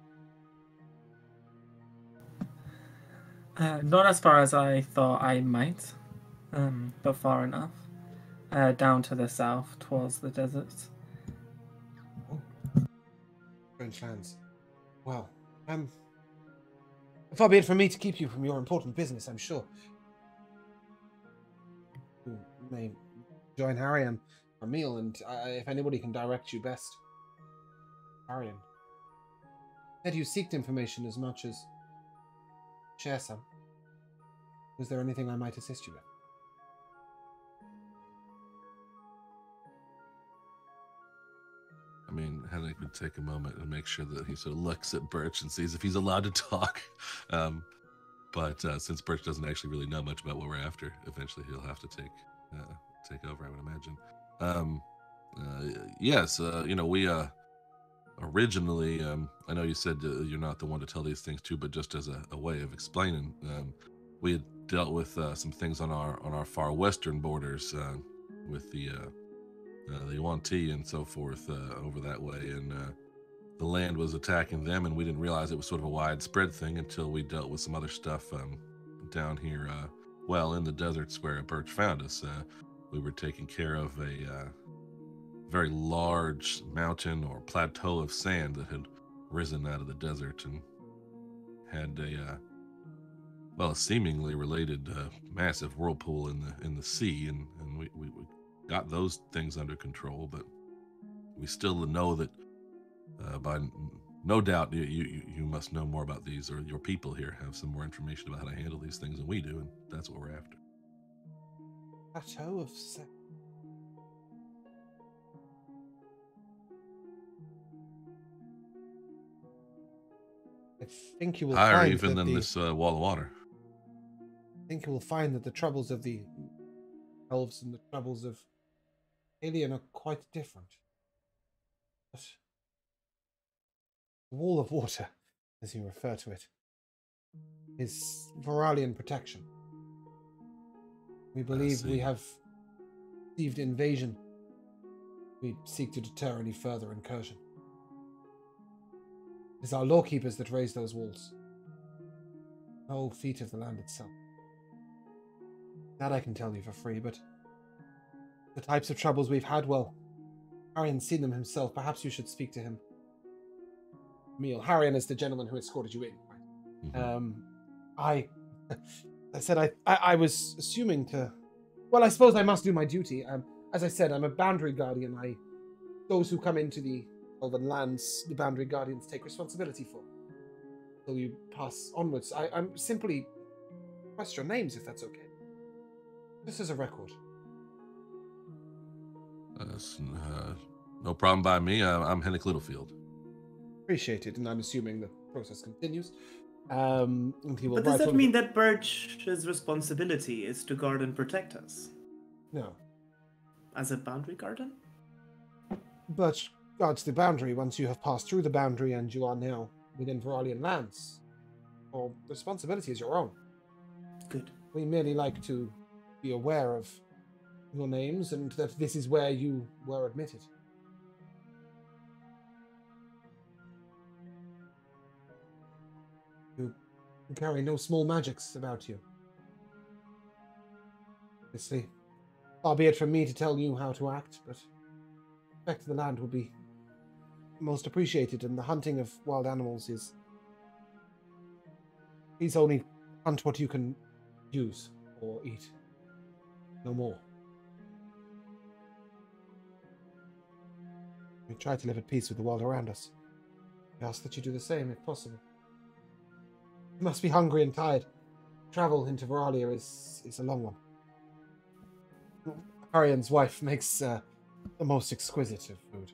Not as far as I thought I might, but far enough. Down to the south, towards the deserts. Oh. Strange lands. Well, far be it from me to keep you from your important business, I'm sure. You may join Harrian for a meal, and if anybody can direct you best, Harrian. Said you seeked information as much as share some. Was there anything I might assist you with? I mean, Henrik would take a moment and make sure that he sort of looks at Birch and sees if he's allowed to talk. But since Birch doesn't actually really know much about what we're after, eventually he'll have to take over, I would imagine. Yes, we originally, I know you said you're not the one to tell these things to, but just as a way of explaining, we had dealt with some things on our far western borders with the Yuan-Ti and so forth over that way, and the land was attacking them, and we didn't realize it was sort of a widespread thing until we dealt with some other stuff down here, in the deserts where Birch found us. We were taking care of a very large mountain or plateau of sand that had risen out of the desert and had a seemingly related massive whirlpool in the sea, and we got those things under control, but we still know that by no doubt you must know more about these, or your people here have some more information about how to handle these things than we do, and that's what we're after. Plateau of sand. I think you will higher find even that than this wall of water. I think you will find that the troubles of the elves and the troubles of Alien are quite different. But the wall of water, as you refer to it, is Varalian protection. We believe we have received invasion. We seek to deter any further incursion. It is our lawkeepers that raise those walls. No feat of the land itself. That I can tell you for free, but the types of troubles we've had, well, Arian's seen them himself. Perhaps you should speak to him. meal. Harian is the gentleman who escorted you in. Mhm. I said I was assuming to. Well, I suppose I must do my duty. As I said, I'm a boundary guardian. Those who come into the Elven lands, the boundary guardians take responsibility for. So you pass onwards. I'm simply question your names if that's okay. This is a record. That's, no problem by me. I'm Henrik Littlefield. Appreciate it, and I'm assuming the process continues. And he will But does write that on mean the- that Birch's responsibility is to guard and protect us? No. As a boundary guardian? But guards the boundary once you have passed through the boundary and you are now within Veralian lands. Well, the responsibility is your own. Good. We merely like to be aware of your names and that this is where you were admitted. You carry no small magics about you. Obviously, far be it from me to tell you how to act, but respect to the land would be most appreciated, and the hunting of wild animals is... Please only hunt what you can use or eat. No more. We try to live at peace with the world around us. We ask that you do the same if possible. You must be hungry and tired. Travel into Veralia is a long one. Arian's wife makes the most exquisite of food,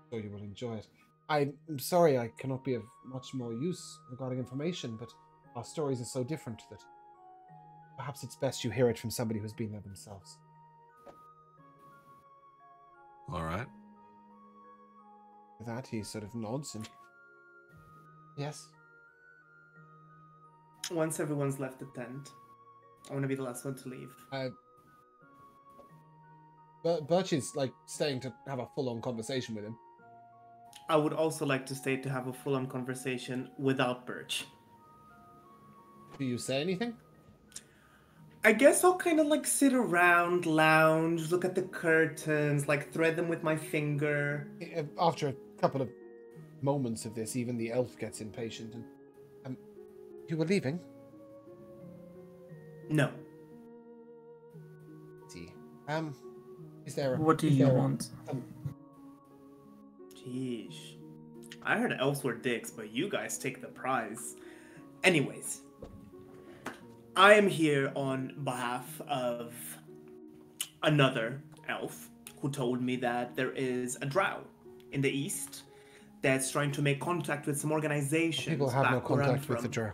so you will enjoy it. I'm sorry I cannot be of much more use regarding information, but our stories are so different that perhaps it's best you hear it from somebody who's been there themselves. All right. With that, he sort of nods and... Yes? Once everyone's left the tent, I want to be the last one to leave. Birch is, staying to have a full-on conversation with him. I would also like to stay to have a full-on conversation without Birch. Do you say anything? I guess I'll kind of sit around, lounge, look at the curtains, thread them with my finger. After a couple of moments of this, even the elf gets impatient and... you were leaving? No. See. Is there a... What do you want? Jeez. I heard elves were dicks, but you guys take the prize. Anyways. I am here on behalf of another elf who told me that there is a drow in the east that's trying to make contact with some organizations. People have no back where I'm contact with the from. drow.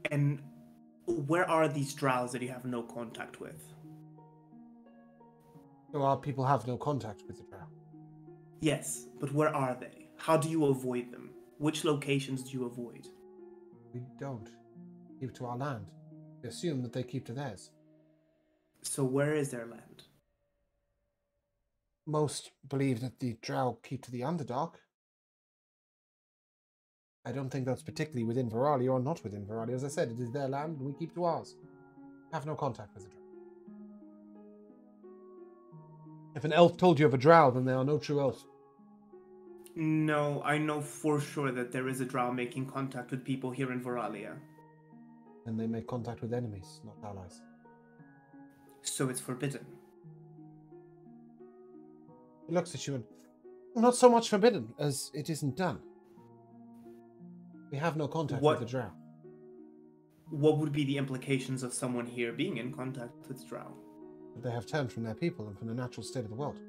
And where are these drows that you have no contact with? So our people have no contact with the drow. Yes, but where are they? How do you avoid them? Which locations do you avoid? We don't. Keep to our land. We assume that they keep to theirs. So where is their land? Most believe that the drow keep to the Underdark. I don't think that's particularly within Veralia or not within Veralia. As I said, it is their land and we keep to ours. Have no contact with the drow. If an elf told you of a drow, then they are no true elf. No, I know for sure that there is a drow making contact with people here in Veralia. And they make contact with enemies, not allies. So it's forbidden. He looks at you and... Not so much forbidden as it isn't done. We have no contact with the drow. What would be the implications of someone here being in contact with drow? They have turned from their people and from the natural state of the world.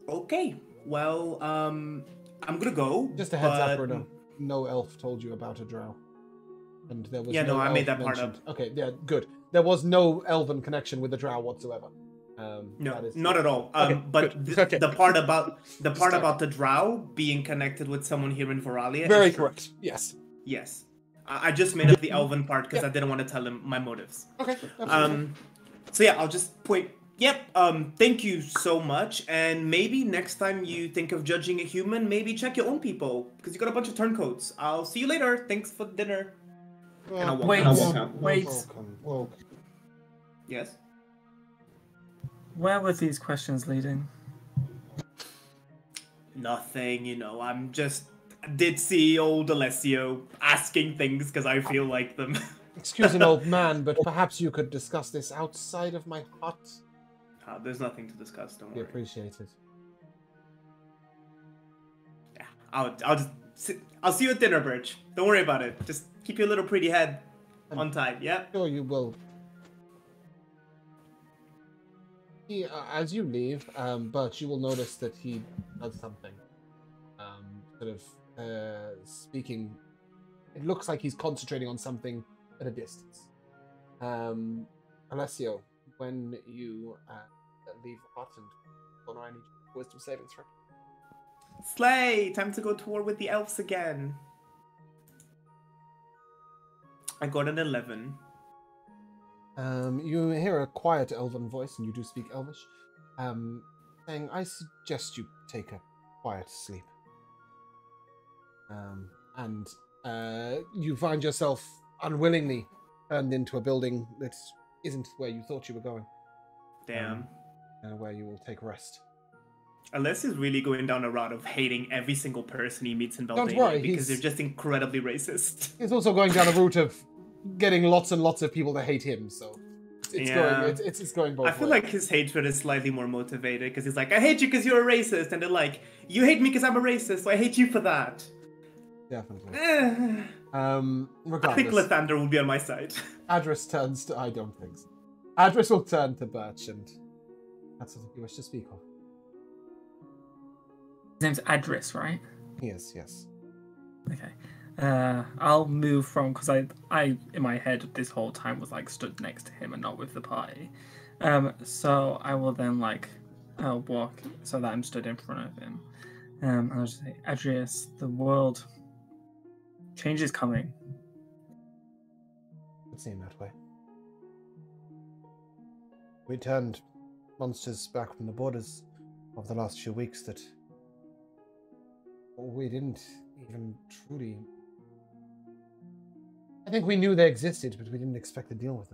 Okay, well, I'm gonna go. Just a heads up, Bruno. No elf told you about a drow. And there was I made that mentioned. part up. Okay, yeah, good. There was no elven connection with the drow whatsoever. No, not at all. Okay, but good. the part about the drow being connected with someone here in Veralia. Very is true. correct. Yes. Yes, I just made up the elven part because I didn't want to tell him my motives. Okay. Absolutely. So yeah, I'll just point. Yep. Thank you so much. And maybe next time you think of judging a human, maybe check your own people because you got a bunch of turncoats. I'll see you later. Thanks for dinner. Well, and I'll walk Wait, out. wait. Welcome. Yes? Where were these questions leading? Nothing, I did see old Alessio asking things because I feel like them. Excuse an old man, but perhaps you could discuss this outside of my hut. There's nothing to discuss, don't Be worry. appreciated. Yeah, I'll see you at dinner, Birch. Don't worry about it. Just keep your little pretty head on tight, yeah? Sure you will. As you leave, Birch, you will notice that he does something. Speaking. It looks like he's concentrating on something at a distance. Alessio, when you leave the hut and I need wisdom savings throw. Slay! Time to go to war with the elves again. I got an 11. You hear a quiet elven voice, and you do speak Elvish, saying, I suggest you take a quiet sleep. And you find yourself unwillingly turned into a building that isn't where you thought you were going. Damn. Where you will take rest. Aless is really going down a route of hating every single person he meets in Beltane. Don't worry, because they're just incredibly racist. He's also going down a route of getting lots and lots of people to hate him, so it's going both ways. I feel like his hatred is slightly more motivated, because he's like, I hate you because you're a racist, and they're like, you hate me because I'm a racist, so I hate you for that. Definitely. Regardless. I think Lathander will be on my side. Adris turns to... I don't think so. Adris will turn to Birch, and that's something you wish to speak of. His name's Adris, right? Yes, yes. Okay. I'll move from, because I in my head this whole time was like stood next to him and not with the party. So I will then I'll walk so that I'm stood in front of him. And I'll just say, Adris, the world change is coming. It seemed that way. We turned monsters back from the borders of the last few weeks that we didn't even truly... I think we knew they existed, but we didn't expect to deal with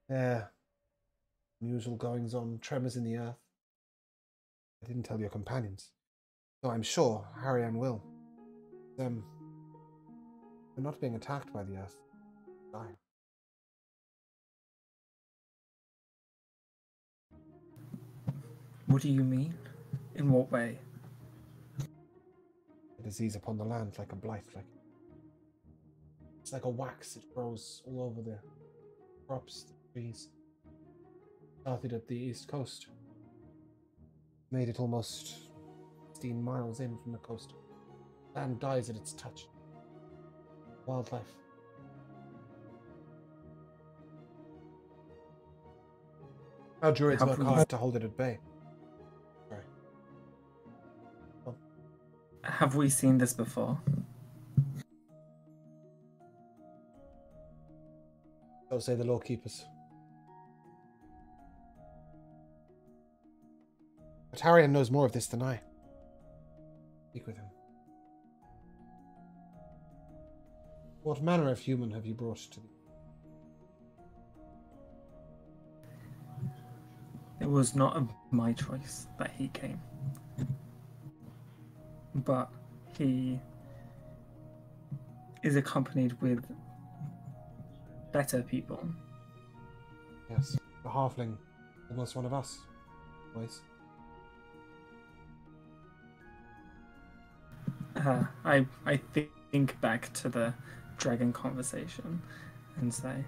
them. Unusual goings-on, tremors in the earth. I didn't tell your companions, though I'm sure Harry-Ann will. They're not being attacked by the earth. Die. What do you mean? In what way? A disease upon the land, like a blight fleck. It's like a wax. It grows all over the crops, the trees. Started at the east coast. Made it almost 16 miles in from the coast. Land dies at its touch. Wildlife. Our druids work hard to hold it at bay. Sorry. Have we seen this before? So say the law keepers. But Harry knows more of this than I. Speak with him. What manner of human have you brought to me? It was not my choice that he came. But he is accompanied with better people. Yes, the halfling, almost one of us, boys. I think back to the dragon conversation and say,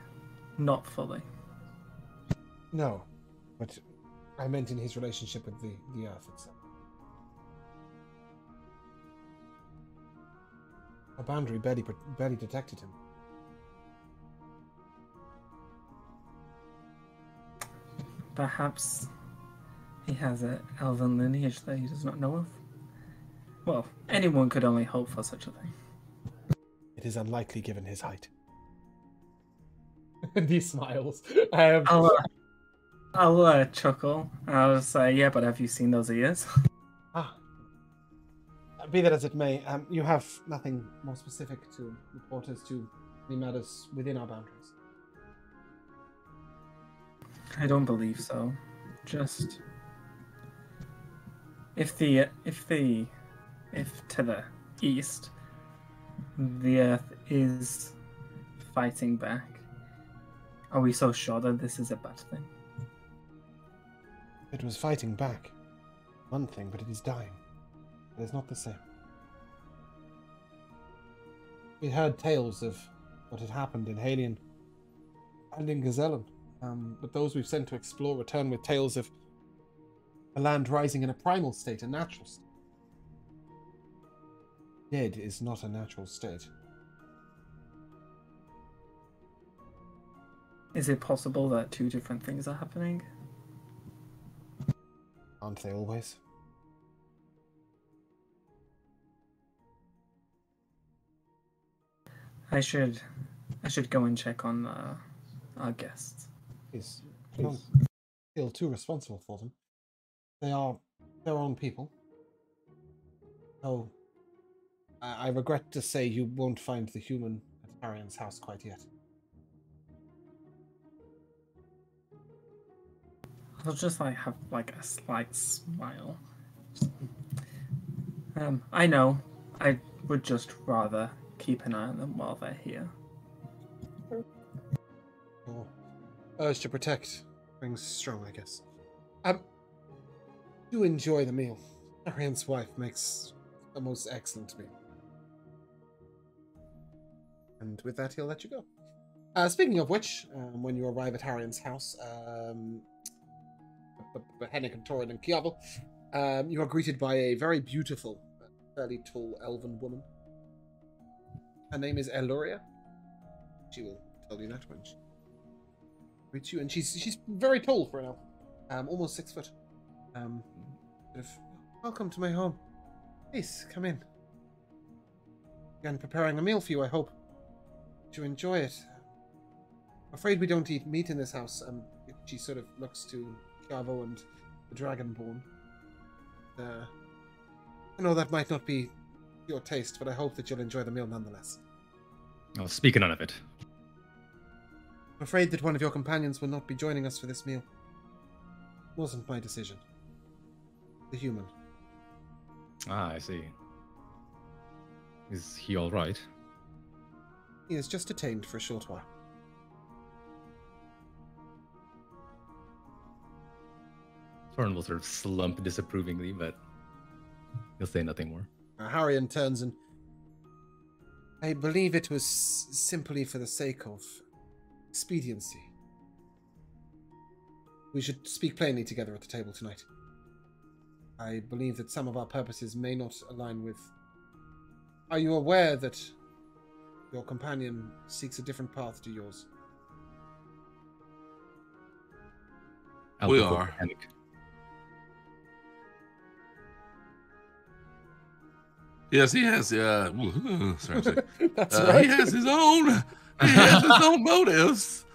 not fully. No, but I meant in his relationship with the earth itself. A boundary barely detected him. Perhaps he has an elven lineage that he does not know of. Well, anyone could only hope for such a thing. It is unlikely given his height. And he smiles. I'll chuckle. I'll say, yeah, but have you seen those ears? Be that as it may, you have nothing more specific to report as to any matters within our boundaries. I don't believe so. Just if to the east the Earth is fighting back, are we so sure that this is a bad thing? It was fighting back. One thing, but it is dying. It is not the same. We heard tales of what had happened in Halion and in Gazellen, but those we've sent to explore return with tales of a land rising in a primal state, a natural state. Dead is not a natural state. Is it possible that two different things are happening? Aren't they always? I should go and check on our guests. Please, don't feel too responsible for them. They are their own people. Oh, I regret to say you won't find the human at Harion's house quite yet. I'll just have a slight smile. I know. I would just rather keep an eye on them while they're here. Your urge to protect rings strong, I guess. Do enjoy the meal. Harion's wife makes a most excellent meal. And with that, he'll let you go. Speaking of which, when you arrive at Harion's house, Henrik and Torin and Kiavel, you are greeted by a very beautiful, fairly tall elven woman. Her name is Eluria. She will tell you that when she greets you, and she's very tall for an elf, almost 6 foot. Welcome to my home. Please come in. Again, preparing a meal for you. I hope you enjoy it. I'm afraid we don't eat meat in this house. She sort of looks to Kiavo and the Dragonborn. I know that might not be your taste, but I hope that you'll enjoy the meal nonetheless. Oh, speaking of it. I'm afraid that one of your companions will not be joining us for this meal. It wasn't my decision. The human. Ah, I see. Is he all right? He is just detained for a short while. Torin will sort of slump disapprovingly, but he'll say nothing more. Harion turns and... I believe it was simply for the sake of expediency. We should speak plainly together at the table tonight. I believe that some of our purposes may not align with... Are you aware that your companion seeks a different path to yours? We are. Yes, he has. Sorry. That's right. He has his own. He has his own motives.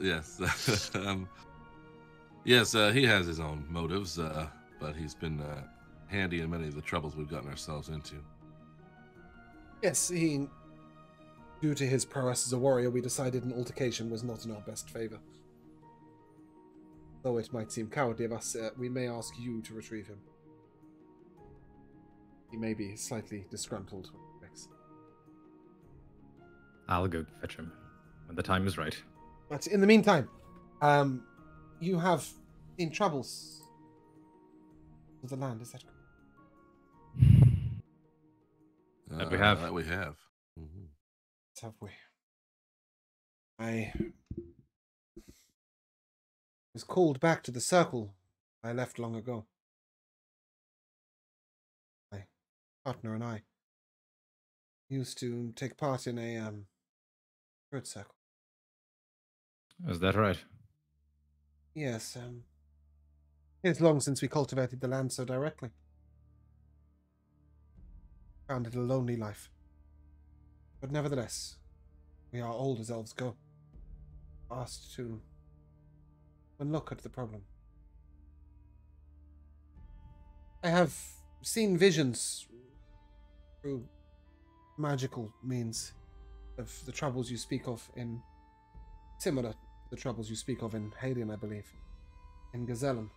Yes. Yes. He has his own motives. But he's been handy in many of the troubles we've gotten ourselves into. Yes, due to his prowess as a warrior, we decided an altercation was not in our best favor. Though it might seem cowardly of us, we may ask you to retrieve him. He may be slightly disgruntled. I'll go fetch him when the time is right. But in the meantime, you have seen troubles with the land, is that correct? That we have. That we have. Mm-hmm. Have we? I was called back to the circle I left long ago. My partner and I used to take part in a bird circle. Is that right? Yes, it's long since we cultivated the land so directly. Found it a lonely life. But nevertheless, we are old as elves go. Asked to look at the problem. I have seen visions through magical means of the troubles you speak of in similar the troubles you speak of in Halion, I believe. In Gazellum.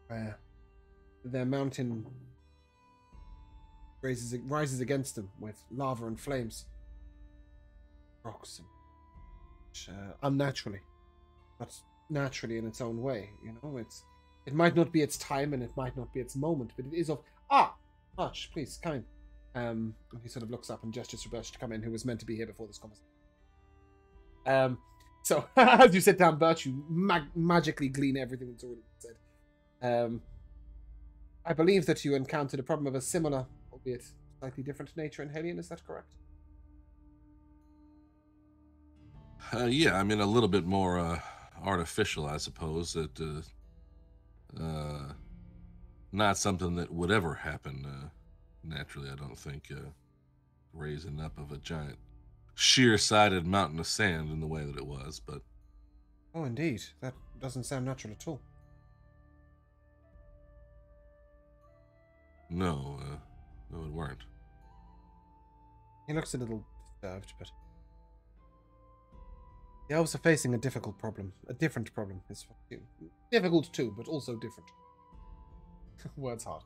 Where their mountain rises against them with lava and flames. Rocks and unnaturally. But naturally in its own way, you know? It might not be its time and it might not be its moment, but it is of Arch, please, come in. And he sort of looks up and gestures for Birch to come in, who was meant to be here before this conversation. So, as you sit down, Birch, you magically glean everything that's already been said. I believe that you encountered a problem of a similar, albeit slightly different nature in Halion, is that correct? Yeah, I mean, a little bit more artificial, I suppose. That not something that would ever happen naturally, I don't think. Raising up of a giant sheer-sided mountain of sand in the way that it was, but... Oh, indeed. That doesn't sound natural at all. No, no, it weren't. He looks a little disturbed, but... The elves are facing a difficult problem. A different problem. It's difficult too, but also different. Words hard.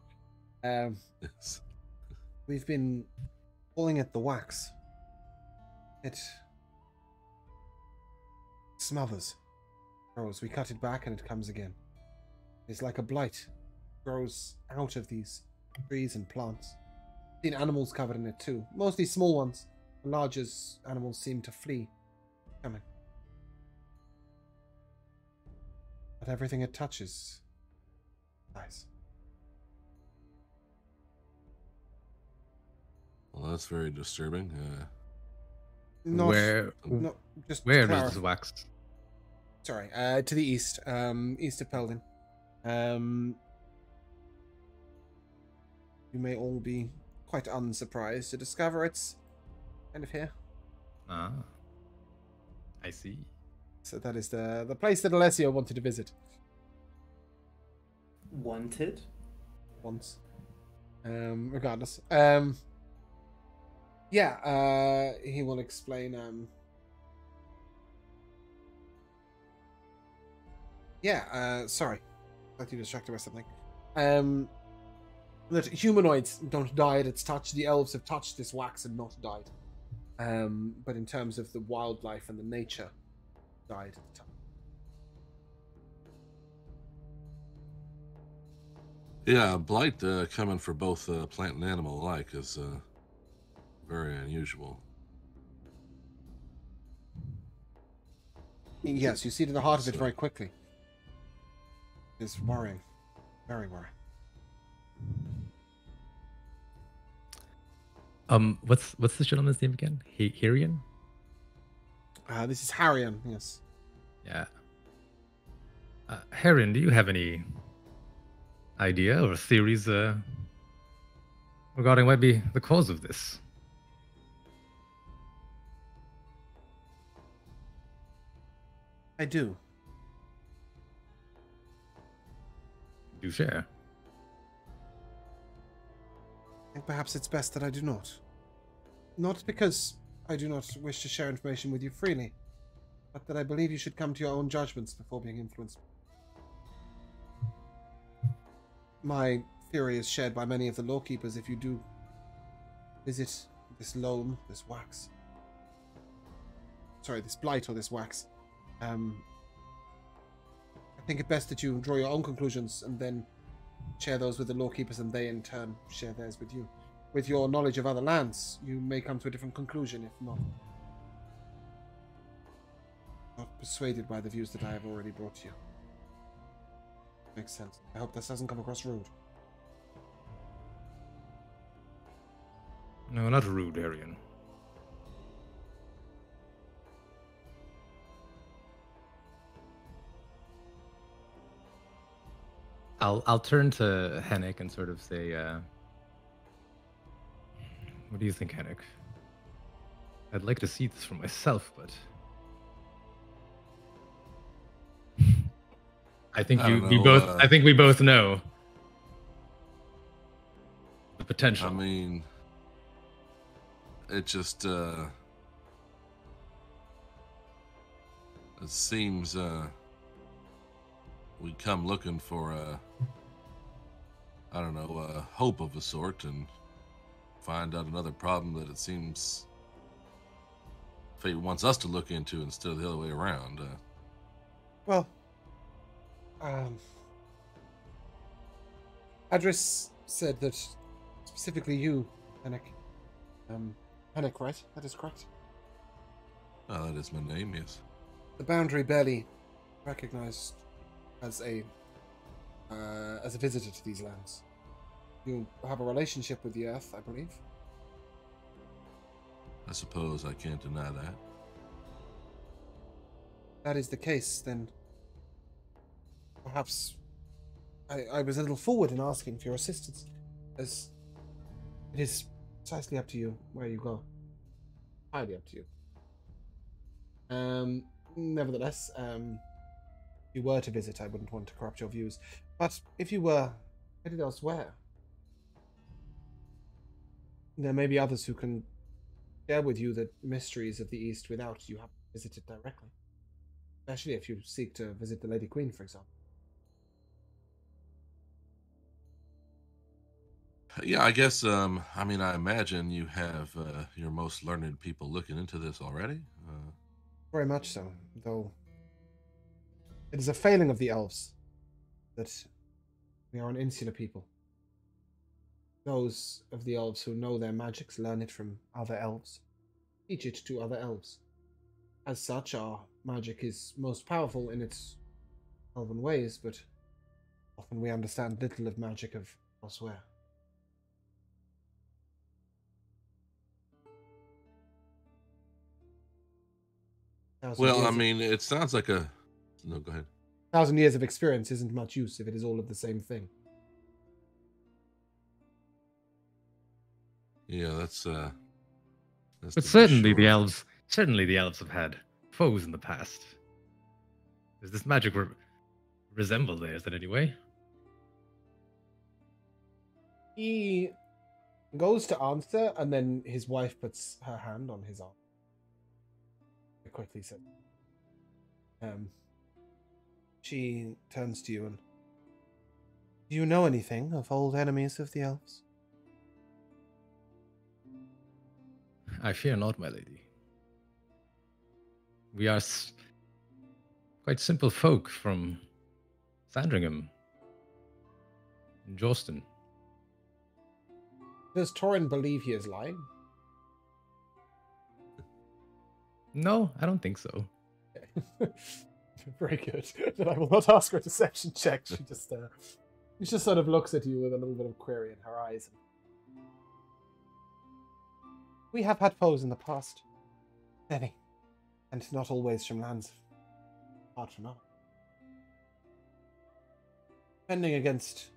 Yes. We've been calling it the wax. It smothers, grows. We cut it back and it comes again. It's like a blight. Grows out of these trees and plants. Seen animals covered in it too. Mostly small ones. The larger animals seem to flee. Coming. But everything it touches dies. Well, that's very disturbing. Where just where does this wax? Sorry, to the east, east of Peldin. You may all be quite unsurprised to discover it's kind of here. Ah, I see. So that is the place that Alessio wanted to visit. Wanted? Once. Regardless. Yeah, he will explain, sorry. Got you distracted by something. That humanoids don't die at its touch. The elves have touched this wax and not died. But in terms of the wildlife and the nature, died at the time. Yeah, blight coming for both plant and animal alike is very unusual. Yes, you see to the heart of it very quickly. It's worrying. Very worrying. What's the gentleman's name again? Harian? This is Harian, yes. Yeah. Harian, do you have any idea or theories regarding what might be the cause of this? I do. Do share. I think perhaps it's best that I do not. Not because I do not wish to share information with you freely, but that I believe you should come to your own judgments before being influenced. My theory is shared by many of the lawkeepers. If you do visit this loam, this wax, sorry, this blight or this wax, I think it best that you draw your own conclusions and then share those with the lawkeepers, and they in turn share theirs with you. With your knowledge of other lands, you may come to a different conclusion, if not persuaded by the views that I have already brought to you. Makes sense. I hope this doesn't come across rude. No, not rude, Arian. I'll turn to Hennick and sort of say, what do you think, Hennick? I'd like to see this for myself, but I think I think we both know the potential. I mean, it just It seems we come looking for I don't know, hope of a sort, and find out another problem that it seems fate wants us to look into instead of the other way around. Well, Adris said that specifically you, Hennick. Hennick, right? That is correct. Oh, that is my name, yes. The Boundary barely recognized as a visitor to these lands. You have a relationship with the Earth, I believe. I suppose I can't deny that. If that is the case, then perhaps I was a little forward in asking for your assistance, as it is precisely up to you where you go. Highly up to you. Nevertheless, if you were to visit, I wouldn't want to corrupt your views. But if you were headed elsewhere, there may be others who can share with you the mysteries of the East without you having to visit it directly. Especially if you seek to visit the Lady Queen, for example. Yeah, I guess, I mean, I imagine you have your most learned people looking into this already. Very much so, though it is a failing of the elves that we are an insular people. Those of the elves who know their magics learn it from other elves, teach it to other elves. As such, our magic is most powerful in its elven ways, but often we understand little of magic of elsewhere. Well, I mean, it sounds like a... No, go ahead. 1,000 years of experience isn't much use if it is all of the same thing. Yeah, that's but certainly the elves have had foes in the past. Does this magic resemble theirs in any way? He goes to answer, and then his wife puts her hand on his arm. He quickly said, she turns to you and, do you know anything of old enemies of the elves? I fear not, my lady. We are quite simple folk from Sandringham, and Jawston. Does Torin believe he is lying? No, I don't think so. Very good. Then I will not ask her a deception check. She just sort of looks at you with a little bit of query in her eyes. We have had foes in the past. Many. And not always from lands apart from us. Defending against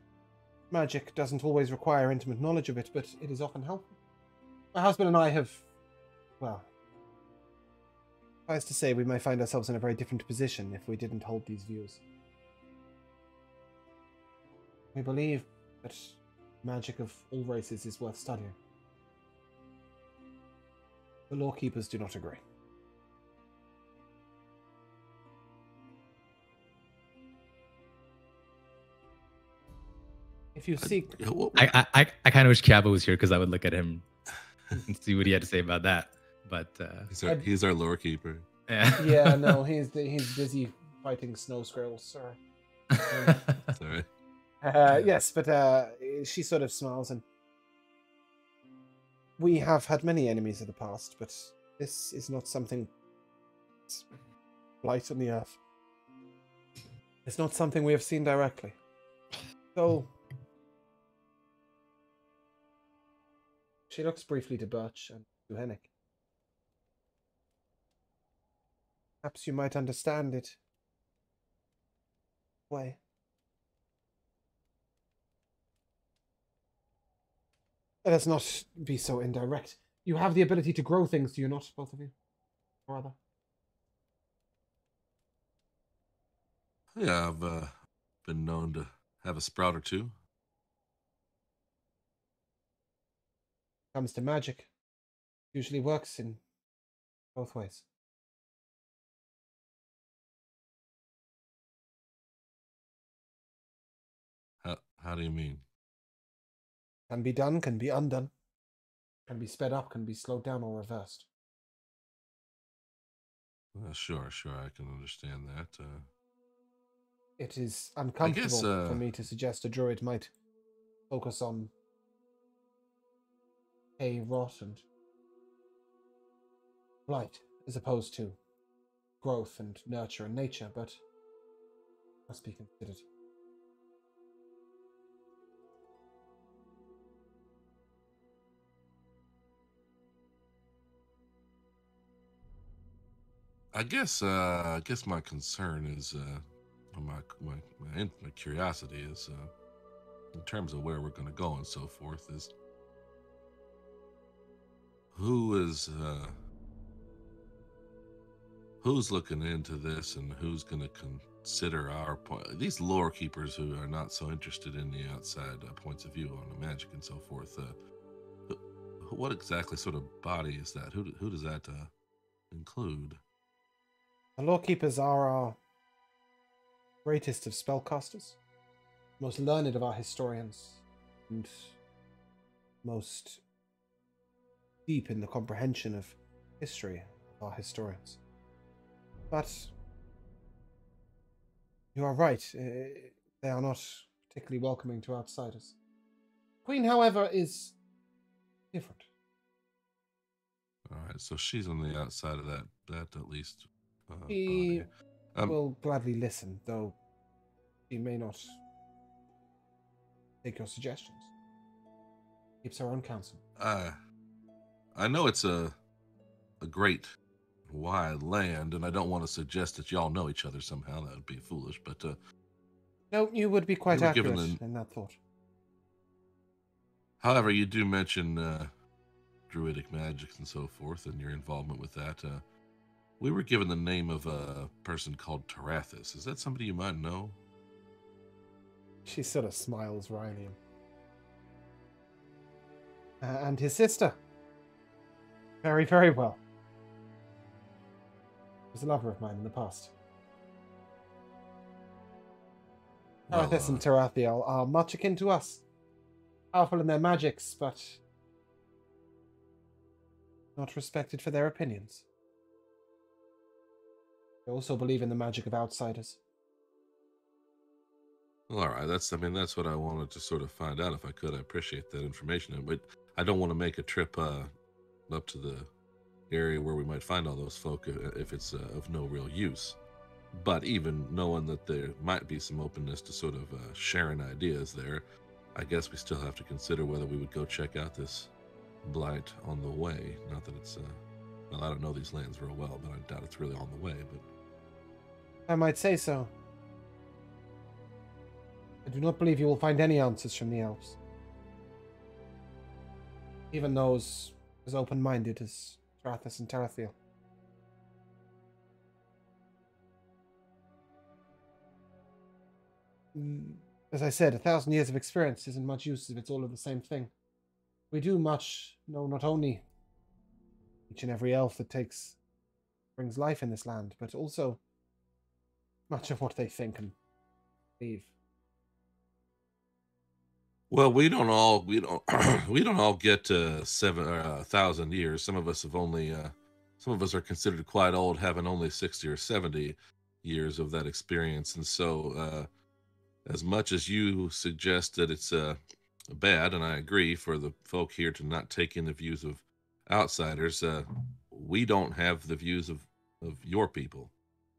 magic doesn't always require intimate knowledge of it, but it is often helpful. My husband and I have, well, suffice to say, we may find ourselves in a very different position if we didn't hold these views. We believe that magic of all races is worth studying. The lawkeepers do not agree. If you seek... I kind of wish Kiaba was here because I would look at him and see what he had to say about that. But he's our lore keeper. Yeah, no, he's busy fighting snow squirrels. Sorry. Sorry. Yes, but she sort of smiles, and we have had many enemies in the past, but this is not something blight on the earth. It's not something we have seen directly. So she looks briefly to Birch and to Hennick. Perhaps you might understand it. Way. Let us not be so indirect. You have the ability to grow things, do you not, both of you? Or other? Yeah, I've been known to have a sprout or two. Comes to magic, usually works in both ways. How do you mean? Can be done, can be undone. Can be sped up, can be slowed down or reversed. Sure, I can understand that. It is uncomfortable for guess, me to suggest a druid might focus on hay, rot, and blight, as opposed to growth and nurture and nature, but must be considered. I guess my concern is, my curiosity is, in terms of where we're going to go and so forth, is who's looking into this and who's going to consider our point. These lore keepers who are not so interested in the outside points of view on the magic and so forth. What exactly sort of body is that? Who does that include? The Lawkeepers are our greatest of spellcasters, most learned of our historians, and most deep in the comprehension of history of our historians. But you are right, they are not particularly welcoming to outsiders. Queen, however, is different. All right, so she's on the outside of that at least. She will gladly listen, though she may not take your suggestions. Keeps her own counsel. I know it's a great wide land, and I don't want to suggest that y'all know each other somehow. That would be foolish, but no, you would be quite accurate in that thought. However, you do mention druidic magics and so forth, and your involvement with that. We were given the name of a person called Tarathis. Is that somebody you might know? She sort of smiles wryly. And his sister. Very, very well. Was a lover of mine in the past. Tarathis and Tarathiel are much akin to us. Powerful in their magics, but not respected for their opinions. They also believe in the magic of outsiders. Well, all right, that's what I wanted to sort of find out if I could. I appreciate that information, but I don't want to make a trip up to the area where we might find all those folk if it's of no real use. But even knowing that there might be some openness to sort of sharing ideas there, I guess we still have to consider whether we would go check out this blight on the way. Not that it's well, I don't know these lands real well, but I doubt it's really on the way. But I might say so. I do not believe you will find any answers from the elves. Even those as open-minded as Tarathis and Tarathiel. As I said, 1,000 years of experience isn't much use if it's all of the same thing. We do much know not only each and every elf that brings life in this land, but also much of what they think and believe. Well, we don't all get 1,000 years. Some of us are considered quite old, having only 60 or 70 years of that experience. And so, as much as you suggest that it's bad, and I agree for the folk here to not take in the views of outsiders, we don't have the views of your people.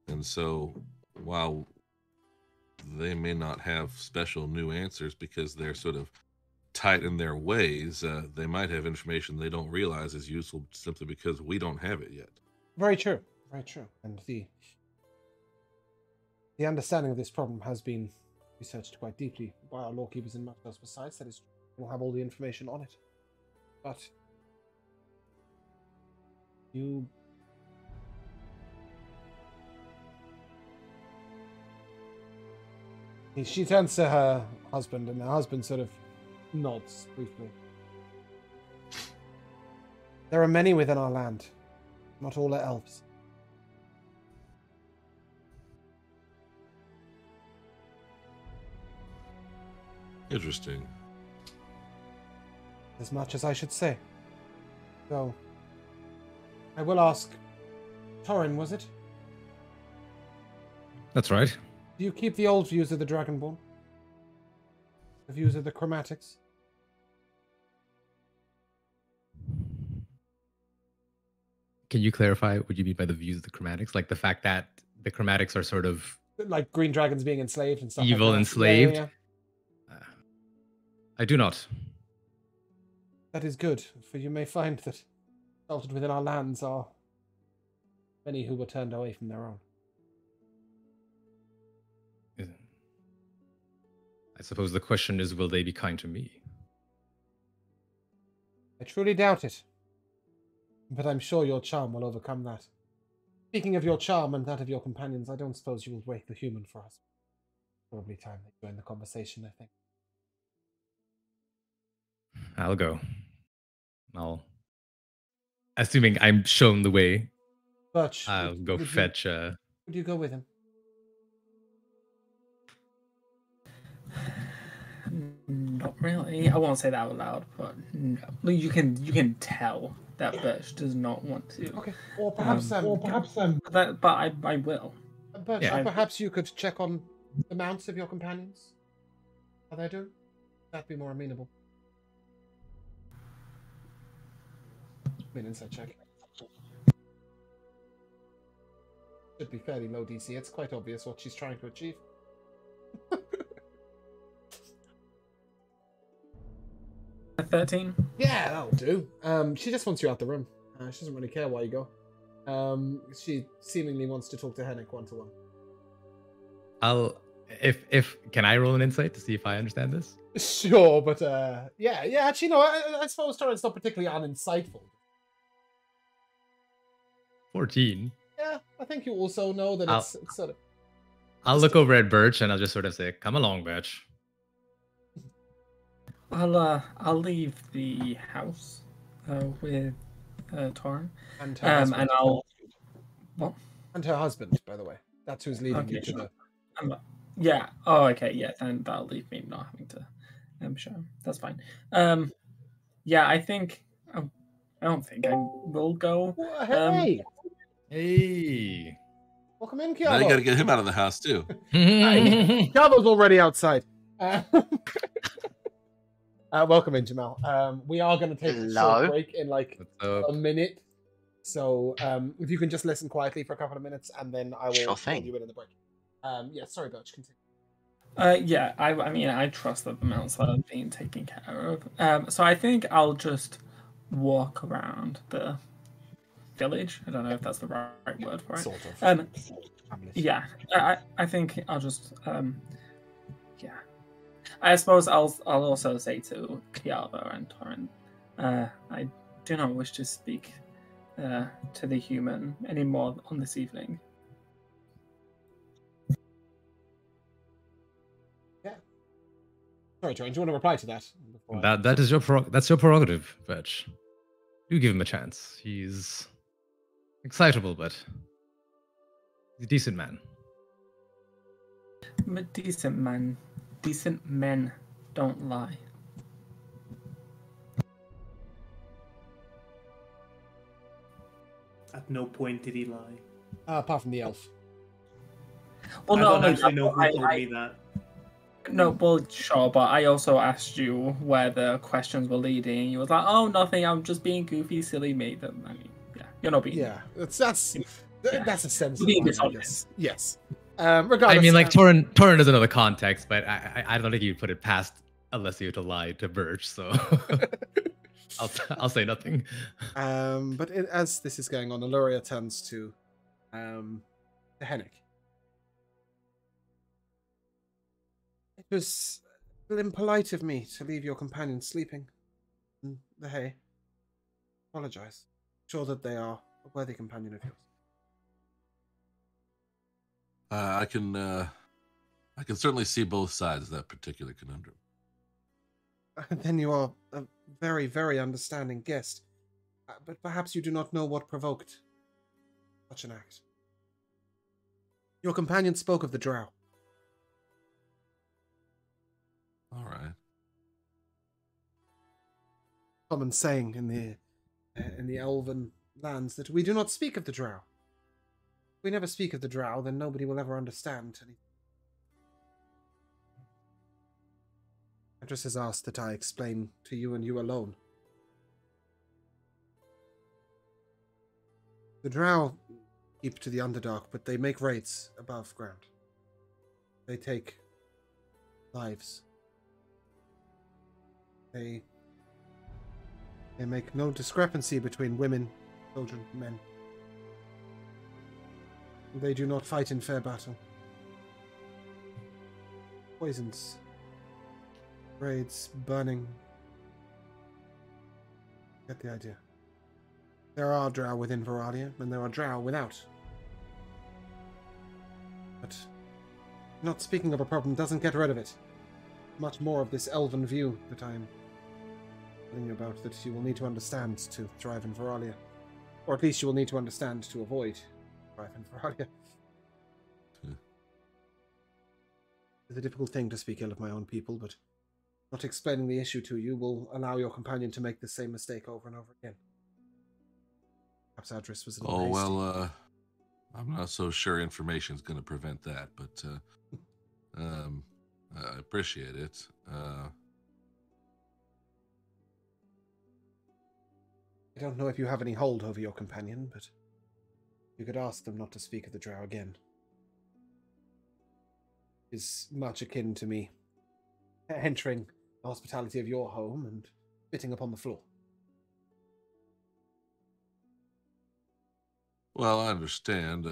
And so, while they may not have special new answers because they're sort of tight in their ways, they might have information they don't realize is useful simply because we don't have it yet. Very true. Very true. And the understanding of this problem has been researched quite deeply by our lawkeepers and much else besides. That is, we'll have all the information on it. But she turns to her husband, and her husband sort of nods briefly. There are many within our land. Not all are elves. Interesting. As much as I should say. So, I will ask, Torin, was it? That's right. Do you keep the old views of the Dragonborn? The views of the chromatics? Can you clarify what you mean by the views of the chromatics? Like the fact that the chromatics are sort of Like green dragons being enslaved and stuff evil, like that. enslaved? Yeah. I do not. That is good, for you may find that sheltered within our lands are many who were turned away from their own. I suppose the question is, will they be kind to me? I truly doubt it. But I'm sure your charm will overcome that. Speaking of your charm and that of your companions, I don't suppose you will wake the human for us. Probably time they join the conversation, I think. I'll go. Assuming I'm shown the way, Birch, I'll go fetch. Would you go with him? Not really. I won't say that out loud, but no. You can tell that Birch does not want to. Okay. Or perhaps But I will. Birch, Yeah. perhaps you could check on the mounts of your companions. How they doing? That'd be more amenable. An insight check. Should be fairly low DC. It's quite obvious what she's trying to achieve. 13. Yeah, that'll do. She just wants you out the room. She doesn't really care why you go. She seemingly wants to talk to Hennick one-to-one. If can I roll an insight to see if I understand this? Sure, but yeah. Actually, no. I suppose Torin's not particularly uninsightful. 14. Yeah, I think you also know that it's sort of. I'll look over at Birch and I'll just sort of say, "Come along, Birch." I'll leave the house with Torin. And her husband. And I'll what? And her husband, by the way. That's who's leading you to sure. the. Yeah. Oh, okay. Yeah. Then that'll leave me not having to show. That's fine. Yeah. I think. I don't think I will go. Hey, Hey. welcome in, Now you Kiavo. got to get him out of the house too. Kiavo's already outside. Welcome in, Jamal. We are going to take a short break in like a minute. So if you can just listen quietly for a couple of minutes, and then I will fill you in the break. Yeah, sorry, Birch, continue. Yeah, I mean, I trust that the mounts are being taken care of. So I think I'll just walk around the village. I don't know if that's the right word for it. Sort of. Yeah, I think I'll just yeah. I suppose I'll also say to Kiava and Torin, I do not wish to speak to the human anymore on this evening. Sorry, Torin, do you want to reply to that? That is that's your prerogative, Birch. Do give him a chance. He's excitable, but he's a decent man. I'm a decent man. Decent men don't lie. At no point did he lie. Apart from the elf. Well, I no, don't actually know who told me that. No, well, sure, but I also asked you where the questions were leading, and you was like, "Oh, nothing. I'm just being goofy, silly me." I mean, yeah, you're not being. Yeah, that's a sense. Being of dishonest. Yes. Regardless, I mean, like Torin doesn't know the context, but I don't think you'd put it past unless you were to lie to Birch. So I'll say nothing. But as this is going on, Aluria turns to Hennick. It was a little impolite of me to leave your companion sleeping in the hay. Apologize. Sure that they are a worthy companion of yours. I can certainly see both sides of that particular conundrum. Then you are a very, very understanding guest. But perhaps you do not know what provoked such an act. Your companion spoke of the drow. All right. Common saying in the elven lands that we do not speak of the drow. If we never speak of the drow, then nobody will ever understand anything. Andrus has asked that I explain to you and you alone. The drow keep to the Underdark, but they make raids above ground. They take lives. They make no discrepancy between women, children, men. They do not fight in fair battle. Poisons, raids, burning. Get the idea. There are drow within Varalia, and there are drow without. But not speaking of a problem doesn't get rid of it. Much more of this elven view that I'm telling you about that you will need to understand to thrive in Varalia. Or at least you will need to understand to avoid thrive in Varalia. It's a difficult thing to speak ill of my own people, but not explaining the issue to you will allow your companion to make the same mistake over and over again. Perhaps Adris was a little hasty. Well, I'm not so sure information's going to prevent that, but I appreciate it. I don't know if you have any hold over your companion, but you could ask them not to speak of the drow again. Is much akin to me entering the hospitality of your home and spitting upon the floor. Well, I understand.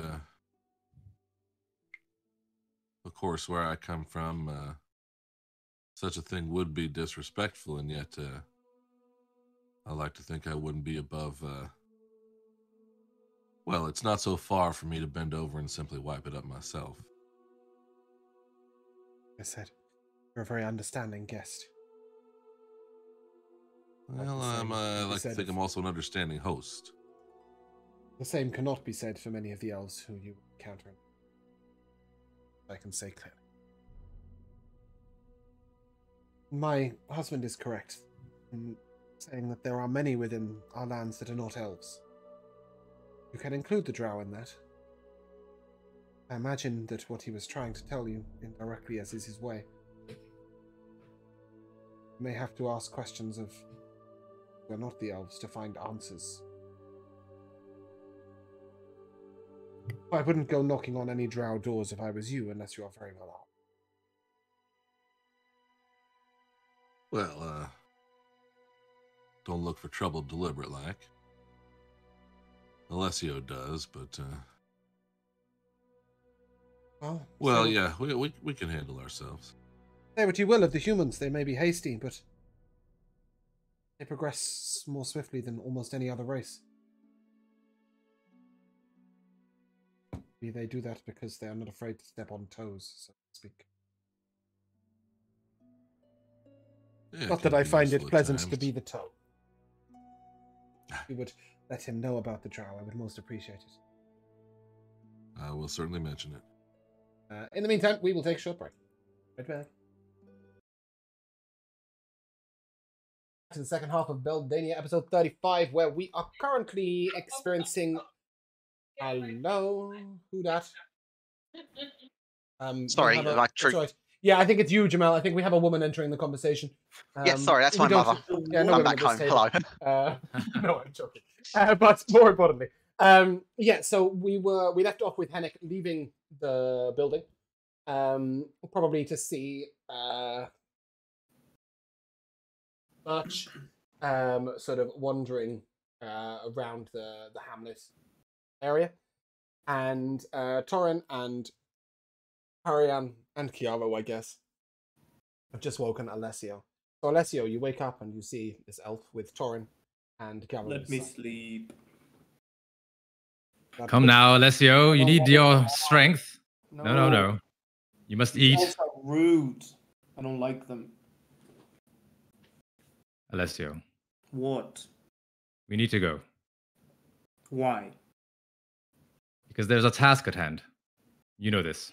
Of course, where I come from, such a thing would be disrespectful, and yet I like to think I wouldn't be above... Well, it's not so far for me to bend over and simply wipe it up myself. I said, you're a very understanding guest. Well, I like to think I'm also an understanding host. The same cannot be said for many of the elves who you encounter. I can say clearly. My husband is correct in saying that there are many within our lands that are not elves. You can include the drow in that. I imagine that what he was trying to tell you, indirectly as is his way, you may have to ask questions of who are not the elves to find answers. I wouldn't go knocking on any drow doors if I was you, unless you are very well armed. Well, don't look for trouble deliberate like. Alessio does, but well, yeah, we can handle ourselves. Say what you will of the humans, they may be hasty, but they progress more swiftly than almost any other race. Maybe they do that because they are not afraid to step on toes, so to speak. Yeah, not that I find it pleasant to be the toe. If you would let him know about the drow, I would most appreciate it. I will certainly mention it. In the meantime, we will take a short break. Right back. To the second half of Beldania, episode 35, where we are currently experiencing... Hello? Who that? Sorry, right. Yeah, I think it's you, Jamal. I think we have a woman entering the conversation. Yeah, sorry, that's my mother. Yeah, no, I'm back home. Hello. No, I'm joking. But more importantly, yeah. So we left off with Hennick leaving the building, probably to see Birch, sort of wandering around the hamlet area, and Torin and Harian and Kiaro, I guess, have just woken Alessio. So Alessio, you wake up and you see this elf with Torin and Kiaro. Let me sleep. Come now, Alessio. You need your strength. No. You must eat. Elves are rude. I don't like them. Alessio. What? We need to go. Why? Because there's a task at hand. You know this.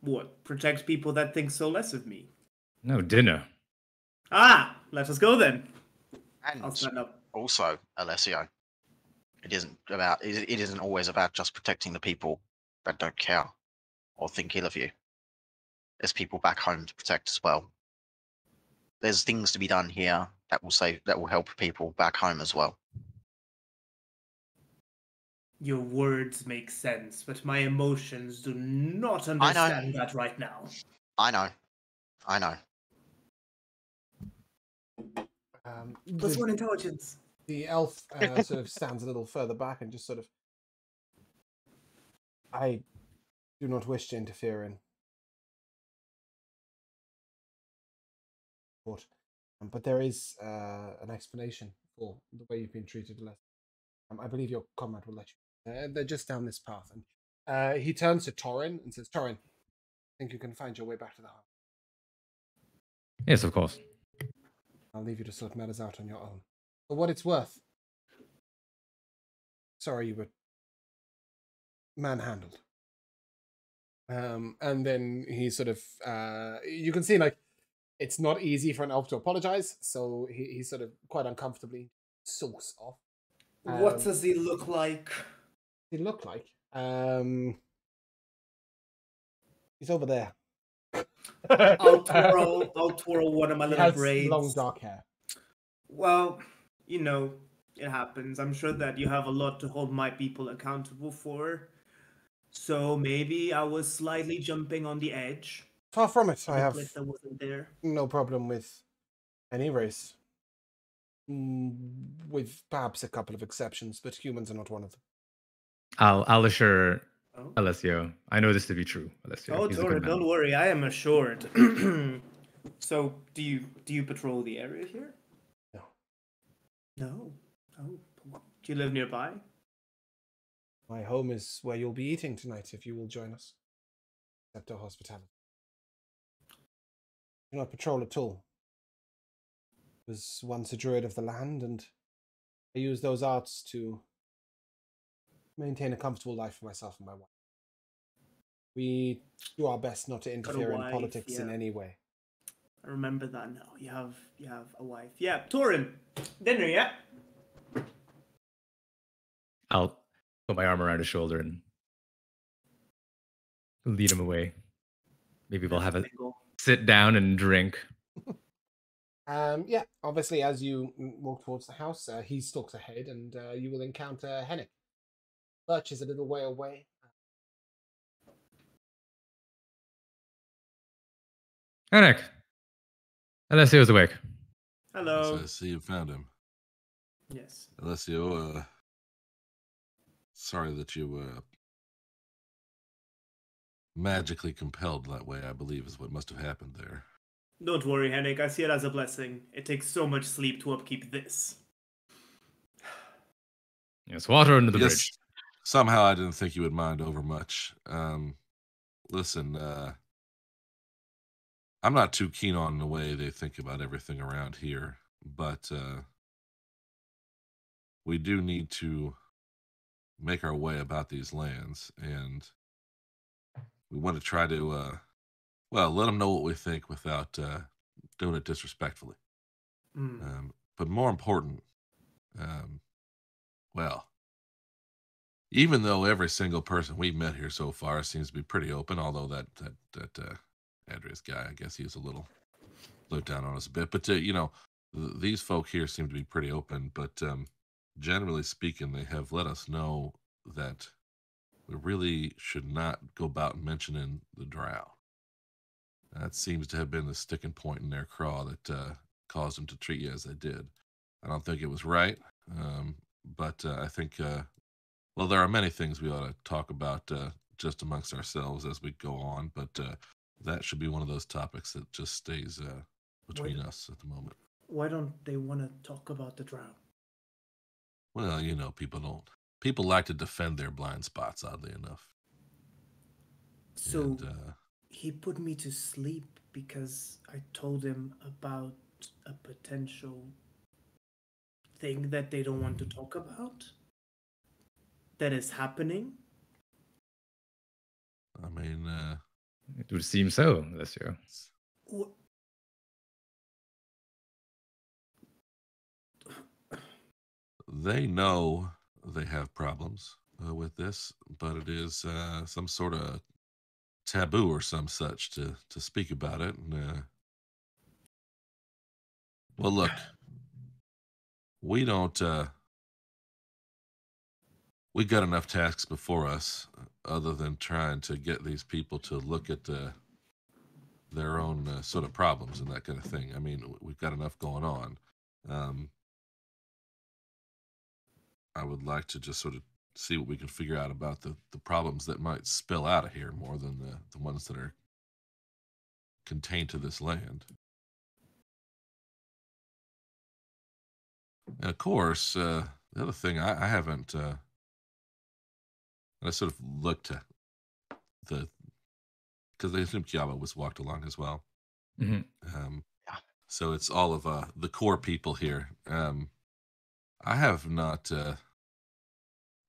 What? Protect people that think so less of me. No, dinner. Ah, let us go then. I'll And stand up. also, Alessio, it isn't always about just protecting the people that don't care or think ill of you. There's people back home to protect as well. There's things to be done here that will help people back home as well. Your words make sense, but my emotions do not understand that right now. I know. Plus one intelligence. The elf sort of stands a little further back and just sort of, I do not wish to interfere in what, but there is an explanation for the way you've been treated. I believe your comrade will let you. They're just down this path, and he turns to Torin and says, "Torin, I think you can find your way back to the house. Yes, of course. I'll leave you to sort matters out on your own. For what it's worth, sorry you were manhandled." And then he sort of, you can see like it's not easy for an elf to apologize, so he sort of quite uncomfortably sulks off. What does he look like? He look like? He's over there. I'll twirl one of my little braids. Long dark hair. Well, you know, it happens. I'm sure that you have a lot to hold my people accountable for. So maybe I was slightly jumping on the edge. Far from it. I have that wasn't there. No problem with any race. With perhaps a couple of exceptions, but humans are not one of them. I'll assure Alessio. I know this to be true, Alessio. Oh, Torin, don't worry. I am assured. So, do you patrol the area here? No. No. Oh, do you live nearby? My home is where you'll be eating tonight if you will join us. Accept our hospitality. Do not patrol at all. I was once a druid of the land, and I use those arts to maintain a comfortable life for myself and my wife. We do our best not to interfere in politics in any way. I remember that now. You have a wife. Yeah, Torin, dinner, yeah? I'll put my arm around his shoulder and lead him away. Maybe we'll have a sit down and drink. Yeah, obviously, as you walk towards the house, he stalks ahead, and you will encounter Hennick. Birch is a little way away. Hennick! Alessio's awake. Hello. I see you found him. Yes. Alessio, sorry that you were magically compelled that way, I believe is what must have happened there. Don't worry, Hennick. I see it as a blessing. It takes so much sleep to upkeep this. Yes, water under the bridge. Somehow I didn't think you would mind overmuch. Listen, I'm not too keen on the way they think about everything around here, but we do need to make our way about these lands, and we want to try to, let them know what we think without doing it disrespectfully. But more important, even though every single person we've met here so far seems to be pretty open, although that Andreas guy, I guess he's a little low down on us a bit. But these folk here seem to be pretty open. But generally speaking, they have let us know that we really should not go about mentioning the drow. That seems to have been the sticking point in their craw that caused them to treat you as they did. I don't think it was right, but I think, there are many things we ought to talk about just amongst ourselves as we go on, but that should be one of those topics that just stays between us at the moment. Why don't they want to talk about the drow? Well, people don't. People like to defend their blind spots, oddly enough. So he put me to sleep because I told him about a potential thing that they don't want to talk about that is happening. It would seem so, Alessio. they know they have problems with this, but it is some sort of taboo or some such to speak about it. And, well, look, we don't. We got enough tasks before us, other than trying to get these people to look at their own sort of problems and that kind of thing. I mean, we've got enough going on. I would like to just sort of see what we can figure out about the problems that might spill out of here more than the ones that are contained to this land. And of course, the other thing I haven't, I sort of looked at because I assume Kiaba was walked along as well. Mm-hmm. So it's all of the core people here. I have not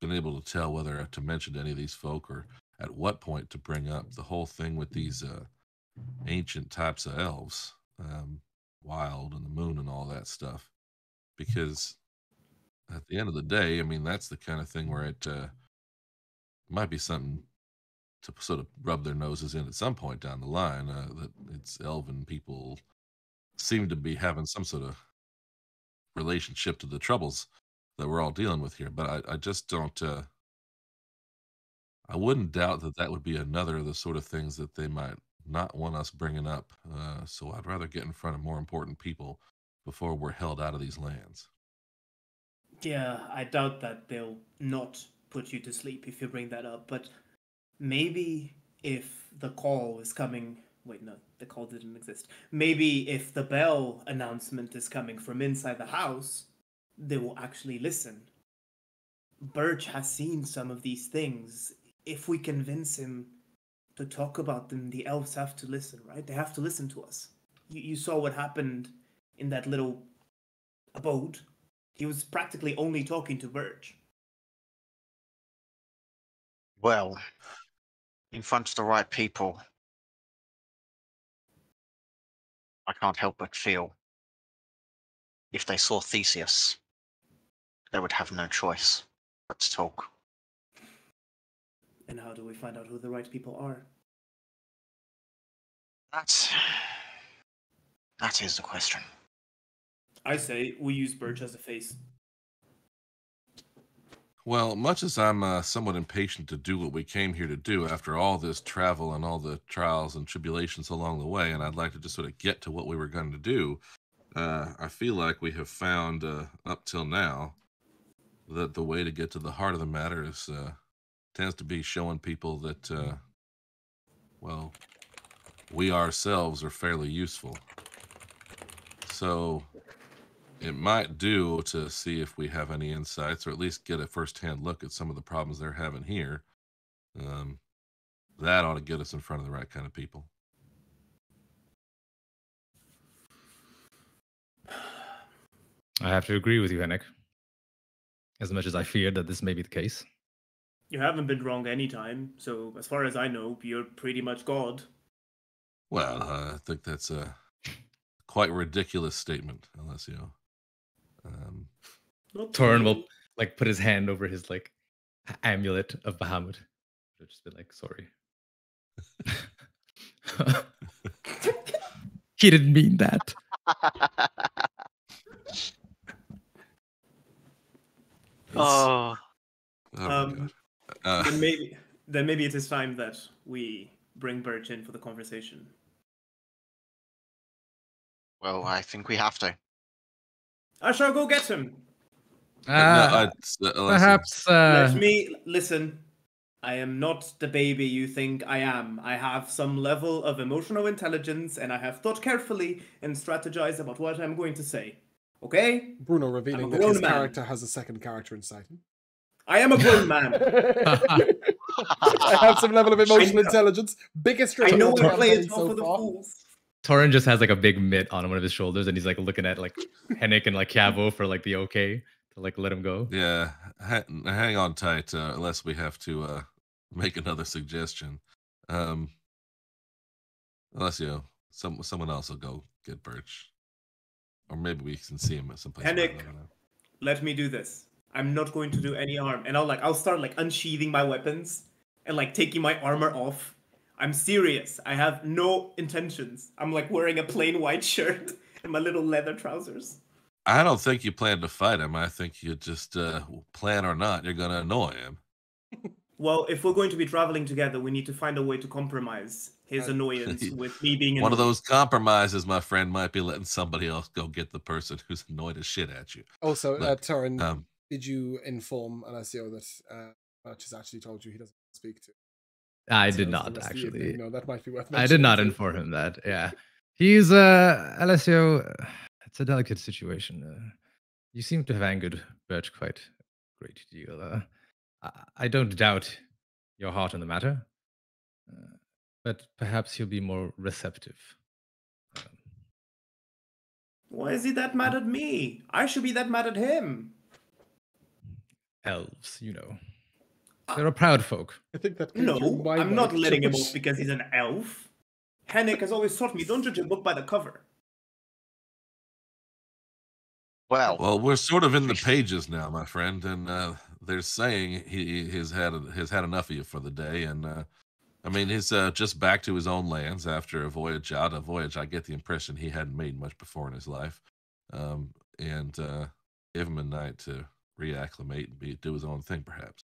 been able to tell whether to mention any of these folk or at what point to bring up the whole thing with these ancient types of elves, wild and the moon and all that stuff. Because at the end of the day, I mean, that's the kind of thing where it might be something to sort of rub their noses in at some point down the line, that it's elven people seem to be having some sort of relationship to the troubles that we're all dealing with here. But I just don't, I wouldn't doubt that would be another of the sort of things that they might not want us bringing up. So I'd rather get in front of more important people before we're held out of these lands. Yeah, I doubt that they'll not put you to sleep if you bring that up, but maybe if the call is coming... Wait, no, the call didn't exist. Maybe if the bell announcement is coming from inside the house, they will actually listen. Birch has seen some of these things. If we convince him to talk about them, the elves have to listen, right? They have to listen to us. You saw what happened in that little abode. He was practically only talking to Birch. Well, in front of the right people, I can't help but feel if they saw Theseus, they would have no choice but to talk. And how do we find out who the right people are? That is the question. I say we use Birch as a face. Well, much as I'm somewhat impatient to do what we came here to do after all this travel and all the trials and tribulations along the way, and I'd like to just sort of get to what we were going to do, I feel like we have found, up till now, that the way to get to the heart of the matter is tends to be showing people that, well, we ourselves are fairly useful. So it might do to see if we have any insights, or at least get a first-hand look at some of the problems they're having here. That ought to get us in front of the right kind of people. I have to agree with you, Henrik. As much as I feared that this may be the case. You haven't been wrong any time, so as far as I know, you're pretty much God. Well, I think that's a quite ridiculous statement, Alessio. Torin will like put his hand over his like amulet of Bahamut. He'll just be like, sorry. He didn't mean that. Oh. Then maybe it is time that we bring Birch in for the conversation. Well, I think we have to. I shall go get him. Perhaps. Let me listen. I am not the baby you think I am. I have some level of emotional intelligence, and I have thought carefully and strategized about what I'm going to say. Okay? Bruno revealing that his character has a second character inside him. I am a grown man. I have some level of emotional intelligence. Biggest I know I play it it for the fools. Torin just has like a big mitt on one of his shoulders, and he's like looking at like Henrik and like Cavo for like the okay to like let him go. Yeah, hang on tight, unless we have to make another suggestion. Alessio, someone else will go get Birch, or maybe we can see him at some place. Henrik, let me do this. I'm not going to do any harm. And I'll start like unsheathing my weapons and like taking my armor off. I'm serious. I have no intentions. I'm like wearing a plain white shirt and my little leather trousers. I don't think you plan to fight him. I think you just plan or not, you're gonna annoy him. Well, if we're going to be traveling together, we need to find a way to compromise his annoyance with me being One of annoyed. those compromises, my friend, might be letting somebody else go get the person who's annoyed as shit at you. Also, Look, Turin, did you inform Alessio that Birch has actually told you he doesn't speak to? I So did for the not rest of the actually. evening? No, that might be worth I did mentioning not too. inform him that. Yeah, he's Alessio. It's a delicate situation. You seem to have angered Birch quite a great deal. I don't doubt your heart in the matter, but perhaps he'll be more receptive. Why is he that mad at me? I should be that mad at him. Elves, you know, they're a proud folk. I think that came through No, my I'm not mic, letting him George. off because he's an elf. Henrik has always taught me, don't judge a book by the cover. Well, we're sort of in the pages now, my friend, and they're saying he has had enough of you for the day, and I mean he's just back to his own lands after a voyage out. A voyage I get the impression he hadn't made much before in his life, and give him a night to reacclimate and do his own thing, perhaps.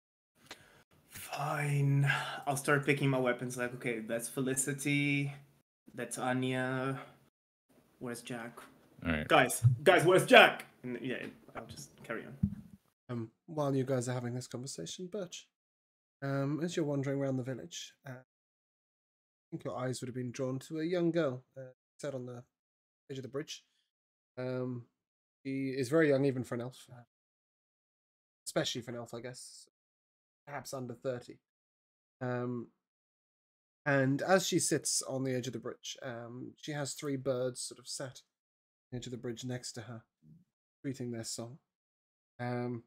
Fine. I'll start picking my weapons like, okay, that's Felicity. That's Anya. Where's Jack? All right. Guys, where's Jack? And yeah, I'll just carry on. While you guys are having this conversation, Birch, as you're wandering around the village, I think your eyes would have been drawn to a young girl sat on the edge of the bridge. She is very young, even for an elf, especially for an elf, I guess, perhaps under 30. And as she sits on the edge of the bridge, she has 3 birds sort of sat on the edge of the bridge next to her, greeting their song. And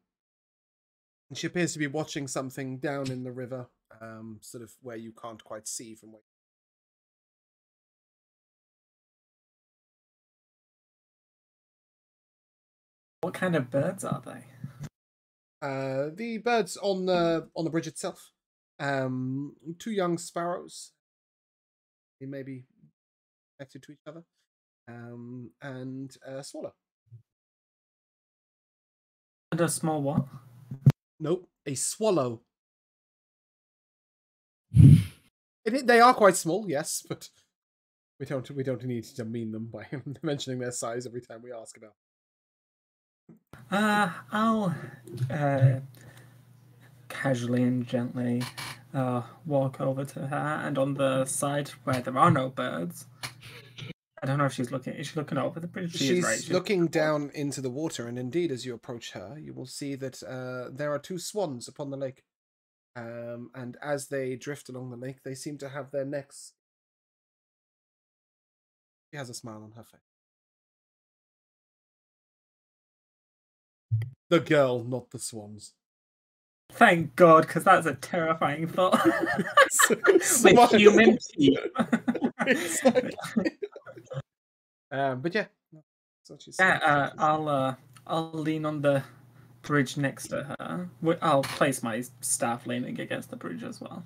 she appears to be watching something down in the river, sort of where you can't quite see from where. What kind of birds are they? The birds on the bridge itself. 2 young sparrows. They may be connected to each other. And a swallow. And a small what? Nope, a swallow. They are quite small, yes, but we don't need to demean them by mentioning their size every time we ask about. I'll casually and gently walk over to her, and on the side where there are no birds, I don't know if she's looking. Is she looking over the bridge? She's looking down into the water, and indeed, as you approach her, you will see that there are 2 swans upon the lake. And as they drift along the lake, they seem to have their necks. She has a smile on her face. The girl, not the swans. Thank God, because that's a terrifying thought. Smile. With human teeth. Exactly. But yeah, that's what she said. Yeah, I'll lean on the bridge next to her. I'll place my staff leaning against the bridge as well.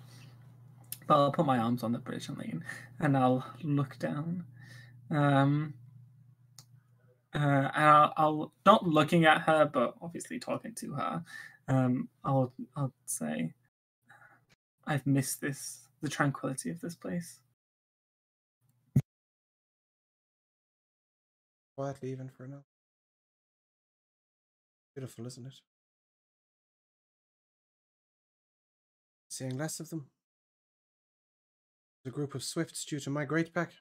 But I'll put my arms on the bridge and lean, and I'll look down. And I'll not looking at her, but obviously talking to her. I'll say, I've missed the tranquility of this place. Quietly, even for now. Beautiful, isn't it? Seeing less of them. The group of swifts due to migrate back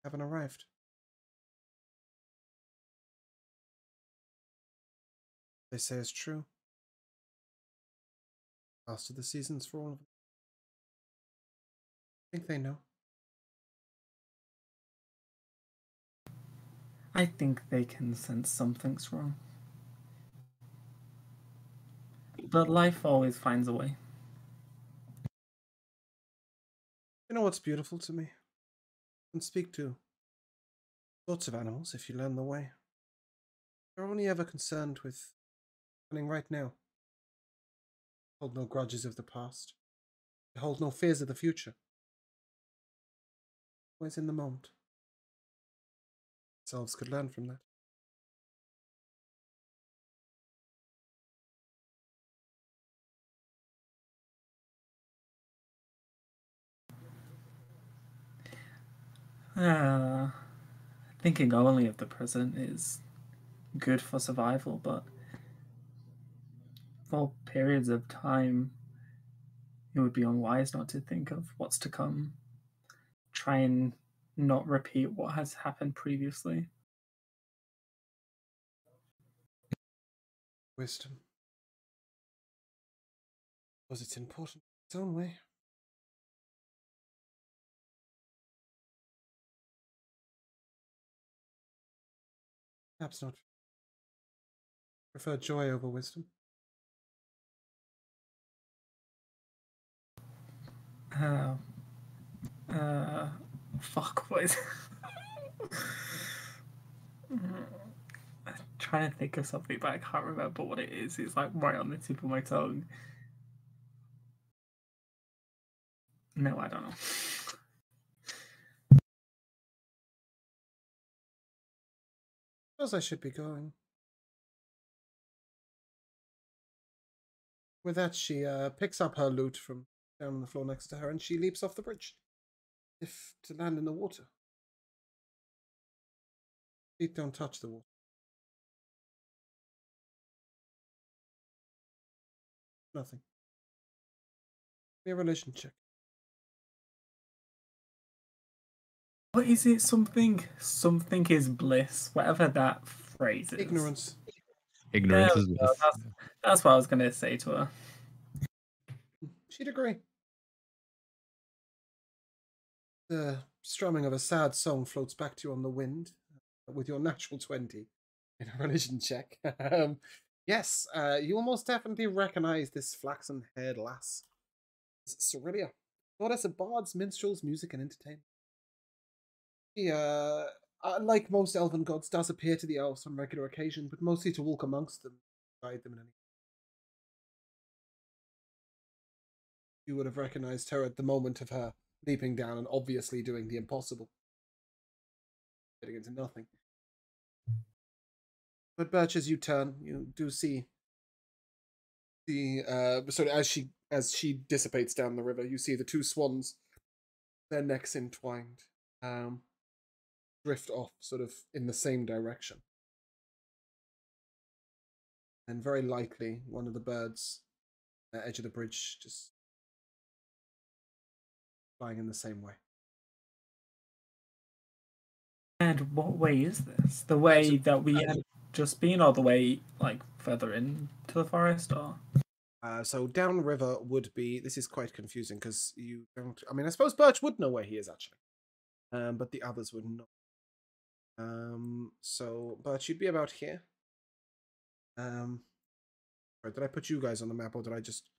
haven't arrived. They say it's true. Last of the seasons for all of them. I think they know. I think they can sense something's wrong. But life always finds a way. You know what's beautiful to me? You can speak to sorts of animals if you learn the way. They're only ever concerned with happening right now. Hold no grudges of the past. I hold no fears of the future. Always in the moment. Selves could learn from that. Thinking only of the present is good for survival, but for periods of time, it would be unwise not to think of what's to come. Try and not repeat what has happened previously. Wisdom. Was it's important in its own way. Perhaps not. Prefer joy over wisdom. Fuck, what is I'm trying to think of something, but I can't remember what it is. It's like right on the tip of my tongue. No, I don't know. Suppose I should be going. With that, she picks up her loot from down on the floor next to her, and she leaps off the bridge, if to land in the water. Feet don't touch the water. Nothing. Be a religion check. What is it? Something is bliss. Whatever that phrase is. Ignorance. Ignorance There is we go. That's what I was going to say to her. She'd agree. The strumming of a sad song floats back to you on the wind with your natural 20 in a religion check. Yes, you almost definitely recognize this flaxen-haired lass. It's Cerelia, goddess of bards, minstrels, music, and entertainment. She, like most elven gods, does appear to the elves on regular occasion, but mostly to walk amongst them, guide them in any. You would have recognized her at the moment of her leaping down and obviously doing the impossible. Getting into nothing. But Birch, as you turn, you do see the so as she dissipates down the river, you see the two swans, their necks entwined, drift off sort of in the same direction. And very likely one of the birds at the edge of the bridge just flying in the same way. And what way is this? The way that we had just been, or the way like further into the forest, or? So downriver would be. This is quite confusing because you don't. I mean, I suppose Birch would know where he is actually, but the others would not. So Birch, you'd be about here. Right, did I put you guys on the map, or did I just?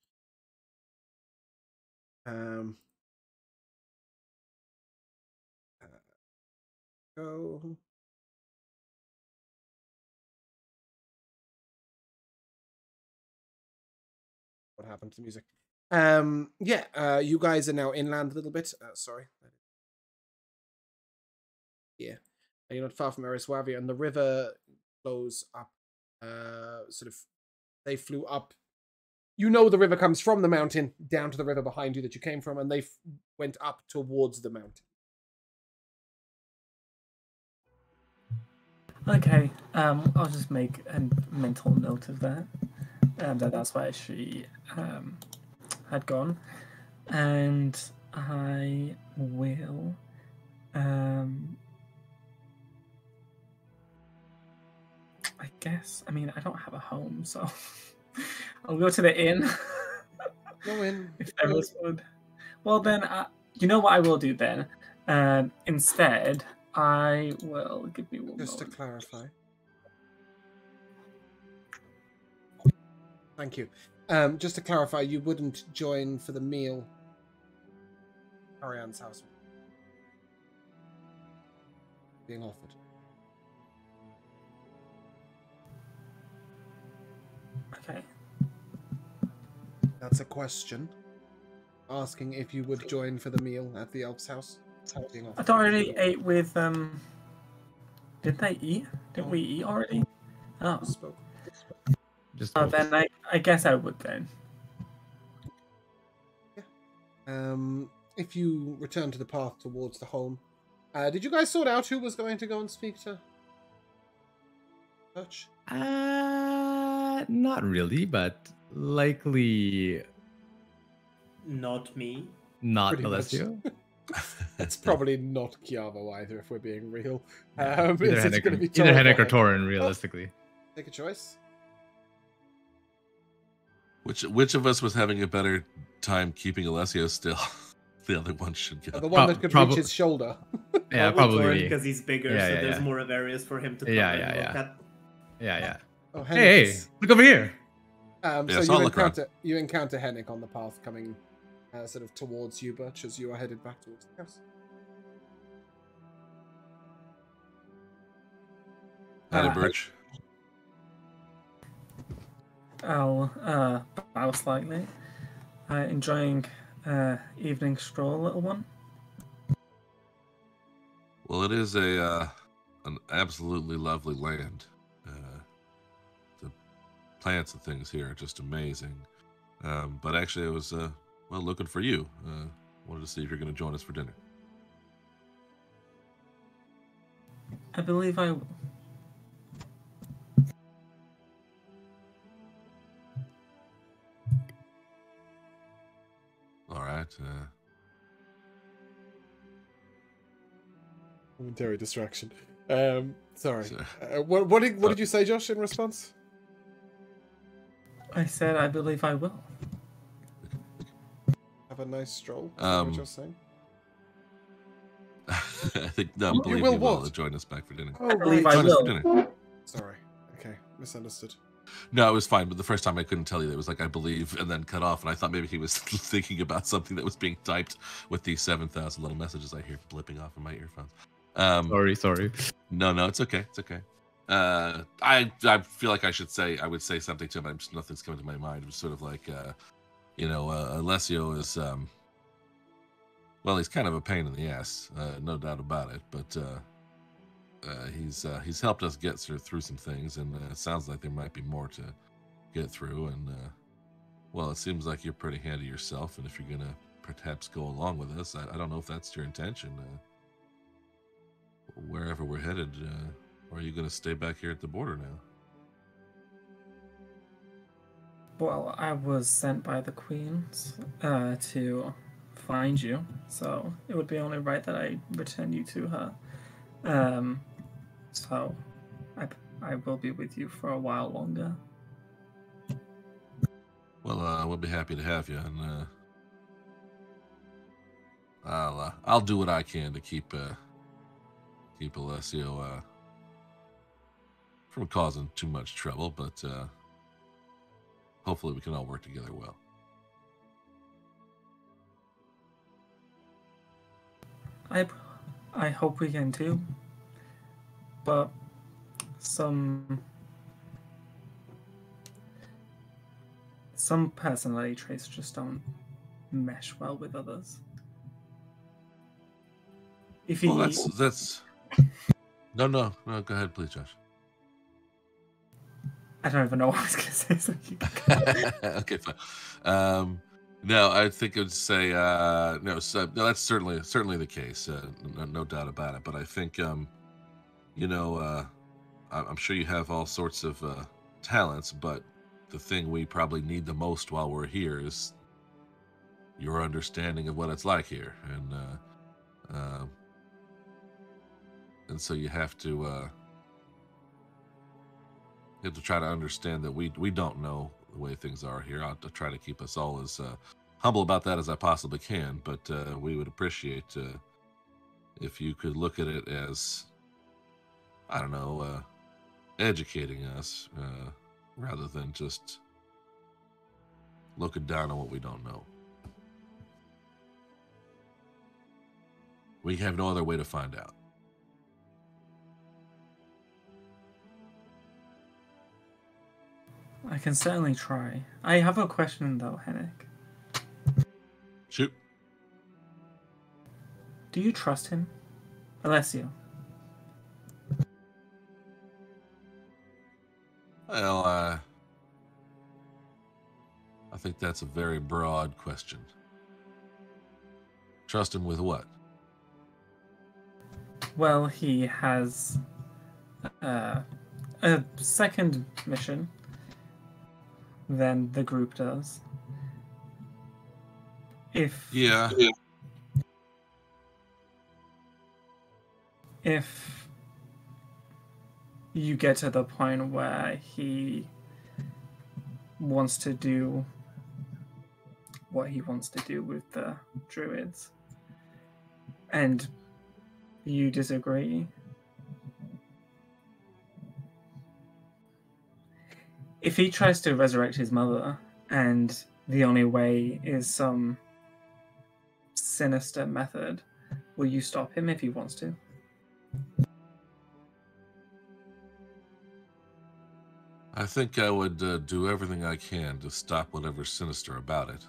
Go. What happened to the music? Yeah, you guys are now inland a little bit. Sorry. Yeah. You're not far from Eriswavia, and the river flows up. Sort of, they flew up. You know the river comes from the mountain down to the river behind you that you came from, and they went up towards the mountain. Okay, I'll just make a mental note of that. That's why she had gone, and I will. I guess. I mean, I don't have a home, so I'll go to the inn. Go in. If there was one. Well, then, you know what I will do then? Instead, I will give me one Just moment. to clarify. Thank you. Just to clarify, you wouldn't join for the meal. Ariane's house being offered. Okay. That's a question. Asking if you would join for the meal at the elf's house. Being I offered. thought I already ate with Did they eat? Didn't we eat already? Oh. Spoke. Just Oh, both. then I guess I would then. If you return to the path towards the home, did you guys sort out who was going to go and speak to Birch? Not really, but likely Not me. not Pretty much. Alessio. It's probably not Chiavo either, if we're being real. Either It's Henrik, gonna be either Henrik or Torvald. Torin, realistically. Take a choice. Which of us was having a better time keeping Alessio still? The other one should go. The one that could reach his shoulder. Yeah, Thorin probably me. because he's bigger, Yeah, so yeah, there's yeah. more of areas for him to come Yeah, and yeah, look yeah. at. Yeah. Oh, Hey, hey, is- look over here. Yes, so I'll look around. you encounter Henrik on the path coming sort of towards you, Birch, as you are headed back towards the house. Howdy, Birch. I'll bow slightly. Enjoying evening stroll, little one. Well, it is an absolutely lovely land. The plants and things here are just amazing. But actually, I was looking for you. Wanted to see if you're going to join us for dinner. I believe I will. All right. Momentary distraction. Sorry. So- What did you say, Josh, in response? I said I believe I will. Have a nice stroll. Is that what you're saying? I think no, You believe will you will what? join us back for dinner. Oh, I believe right. I Join us for will. dinner. Sorry. Okay, misunderstood. No, it was fine. But the first time I couldn't tell you. It was like I believe, and then cut off. And I thought maybe he was thinking about something that was being typed with these 7,000 little messages I hear blipping off in my earphones. Sorry. No, it's okay. It's okay. I feel like I would say something to him. But just nothing's coming to my mind. It was sort of like, Alessio is, well, he's kind of a pain in the ass, no doubt about it. But he's helped us get through some things, and it sounds like there might be more to get through. And well, it seems like you're pretty handy yourself. And if you're gonna perhaps go along with us, I don't know if that's your intention. Wherever we're headed, or are you gonna stay back here at the border now? Well, I was sent by the queens to find you, so it would be only right that I return you to her. So I will be with you for a while longer. Well, we'll be happy to have you, and I'll do what I can to keep Alessio from causing too much trouble, but hopefully we can all work together well. I hope we can too, but some personality traits just don't mesh well with others. If you Well, need, that's no. Go ahead, please, Josh. I don't even know what I was gonna say. So you can Okay, fine. No, I think I'd say no. So, no, that's certainly the case. No doubt about it. But I think I'm sure you have all sorts of talents, but the thing we probably need the most while we're here is your understanding of what it's like here, and so you have to try to understand that we don't know the way things are here. I'll try to keep us all as humble about that as I possibly can, but we would appreciate if you could look at it as, I don't know, educating us rather than just looking down on what we don't know. We have no other way to find out. I can certainly try. I have a question though, Henrik. Shoot. Do you trust him? Alessio. Well, I think that's a very broad question. Trust him with what? Well, he has a second mission than the group does. Yeah. If you get to the point where he wants to do what he wants to do with the druids, and you disagree, if he tries to resurrect his mother and the only way is some sinister method, will you stop him if he wants to? I think I would do everything I can to stop whatever's sinister about it.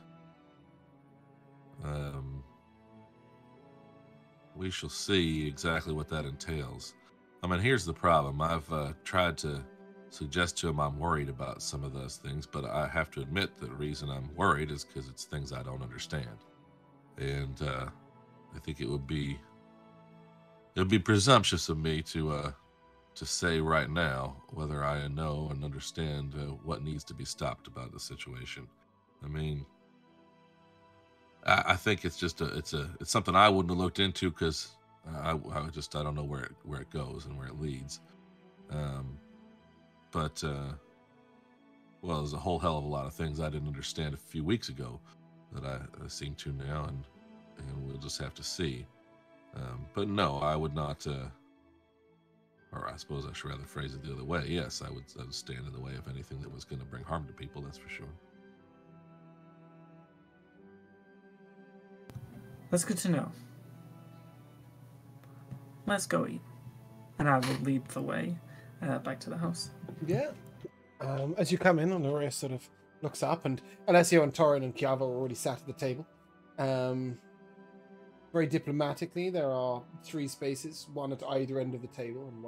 We shall see exactly what that entails. I mean, here's the problem. I've tried to suggest to him I'm worried about some of those things, but I have to admit the reason I'm worried is because it's things I don't understand. And I think it would be presumptuous of me to say right now whether I know and understand what needs to be stopped about the situation. I mean, I think it's just it's something I wouldn't have looked into because I don't know where it goes and where it leads. But well, there's a whole hell of a lot of things I didn't understand a few weeks ago that I seem to now, and we'll just have to see. But no, I would not. Or I suppose I should rather phrase it the other way. Yes, I would stand in the way of anything that was going to bring harm to people. That's for sure. That's good to know. Let's go eat. And I will lead the way back to the house. Yeah. As you come in, Honoria sort of looks up, and Alessio and Torin and Chiavo are already sat at the table. Very diplomatically, there are 3 spaces, one at either end of the table, and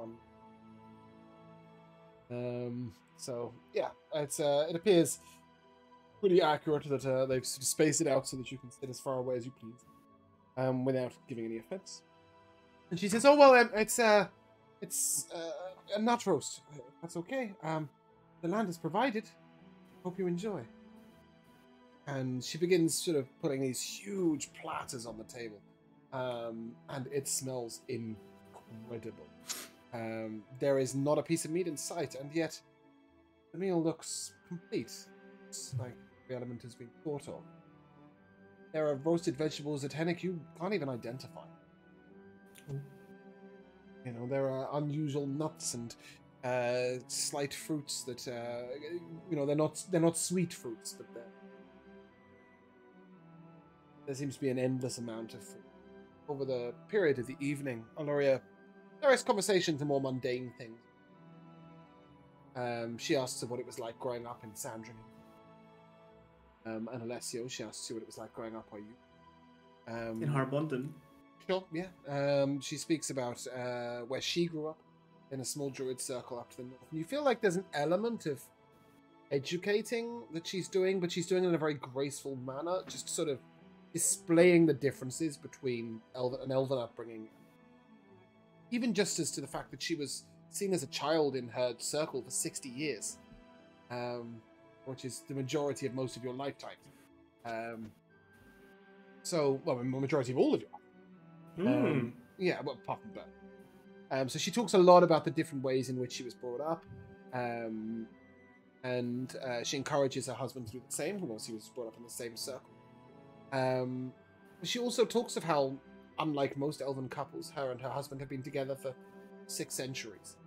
one. So yeah, it's it appears pretty accurate that they've sort of spaced it out so that you can sit as far away as you please, without giving any offense. And she says, "Oh well, it's a nut roast. That's okay. The land is provided. Hope you enjoy." And she begins sort of putting these huge platters on the table. And it smells incredible. There is not a piece of meat in sight, and yet the meal looks complete. It's like the element has been thought of. There are roasted vegetables that Henrik you can't even identify. You know, there are unusual nuts and slight fruits that you know, they're not sweet fruits, but there seems to be an endless amount of food. Over the period of the evening, Honoria, various conversations and more mundane things. She asks her what it was like growing up in Sandringham. And Alessio, she asks you what it was like growing up where you... in Harbondon. Sure, yeah. She speaks about where she grew up, in a small druid circle up to the north. And you feel like there's an element of educating that she's doing, but she's doing it in a very graceful manner, just sort of displaying the differences between an elven upbringing, even just as to the fact that she was seen as a child in her circle for 60 years, which is the majority of most of your lifetime. So, well, the majority of all of your yeah, well, apart from that. So she talks a lot about the different ways in which she was brought up, and she encourages her husband to do the same, because he was brought up in the same circle. She also talks of how, unlike most elven couples, her and her husband have been together for 6 centuries.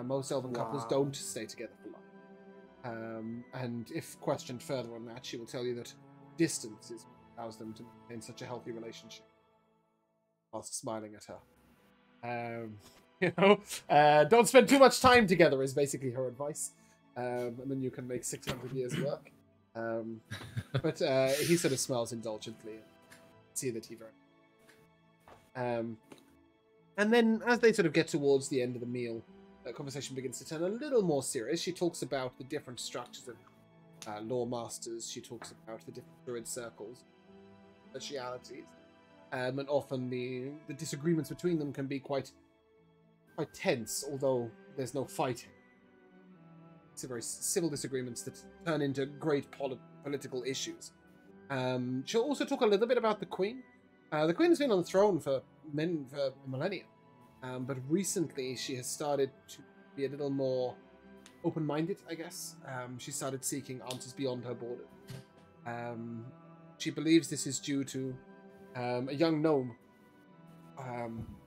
Most elven couples don't stay together for long. And if questioned further on that, she will tell you that distance is what allows them to maintain such a healthy relationship. Whilst smiling at her. You know, don't spend too much time together is basically her advice. and then you can make 600 years work. But he sort of smiles indulgently. See that he very. And then, as they sort of get towards the end of the meal, the conversation begins to turn a little more serious. She talks about the different structures of law masters. She talks about the different druid circles, specialities, and often the disagreements between them can be quite tense, although there's no fighting. It's a very civil disagreements that turn into great political issues. She'll also talk a little bit about the Queen. The Queen has been on the throne for millennia, but recently she has started to be a little more open-minded, I guess. She started seeking answers beyond her borders. She believes this is due to a young gnome,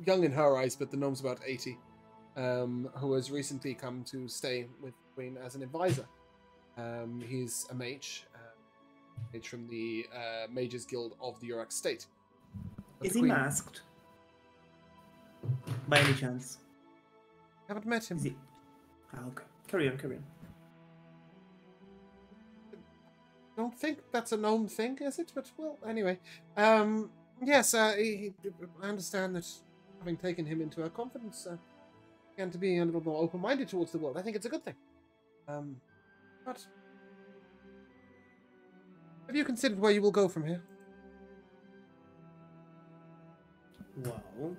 young in her eyes, but the gnome's about 80, who has recently come to stay with the Queen as an advisor. He's a mage from the Mages Guild of the Yurak State. But Is the he Queen- masked? By any chance? Haven't met him. Is he? Ah, okay. Carry on. Don't think that's a gnome thing, is it? But, well, anyway. Yes, I understand that having taken him into her confidence, began to be a little more open-minded towards the world. I think it's a good thing. But have you considered where you will go from here? Well,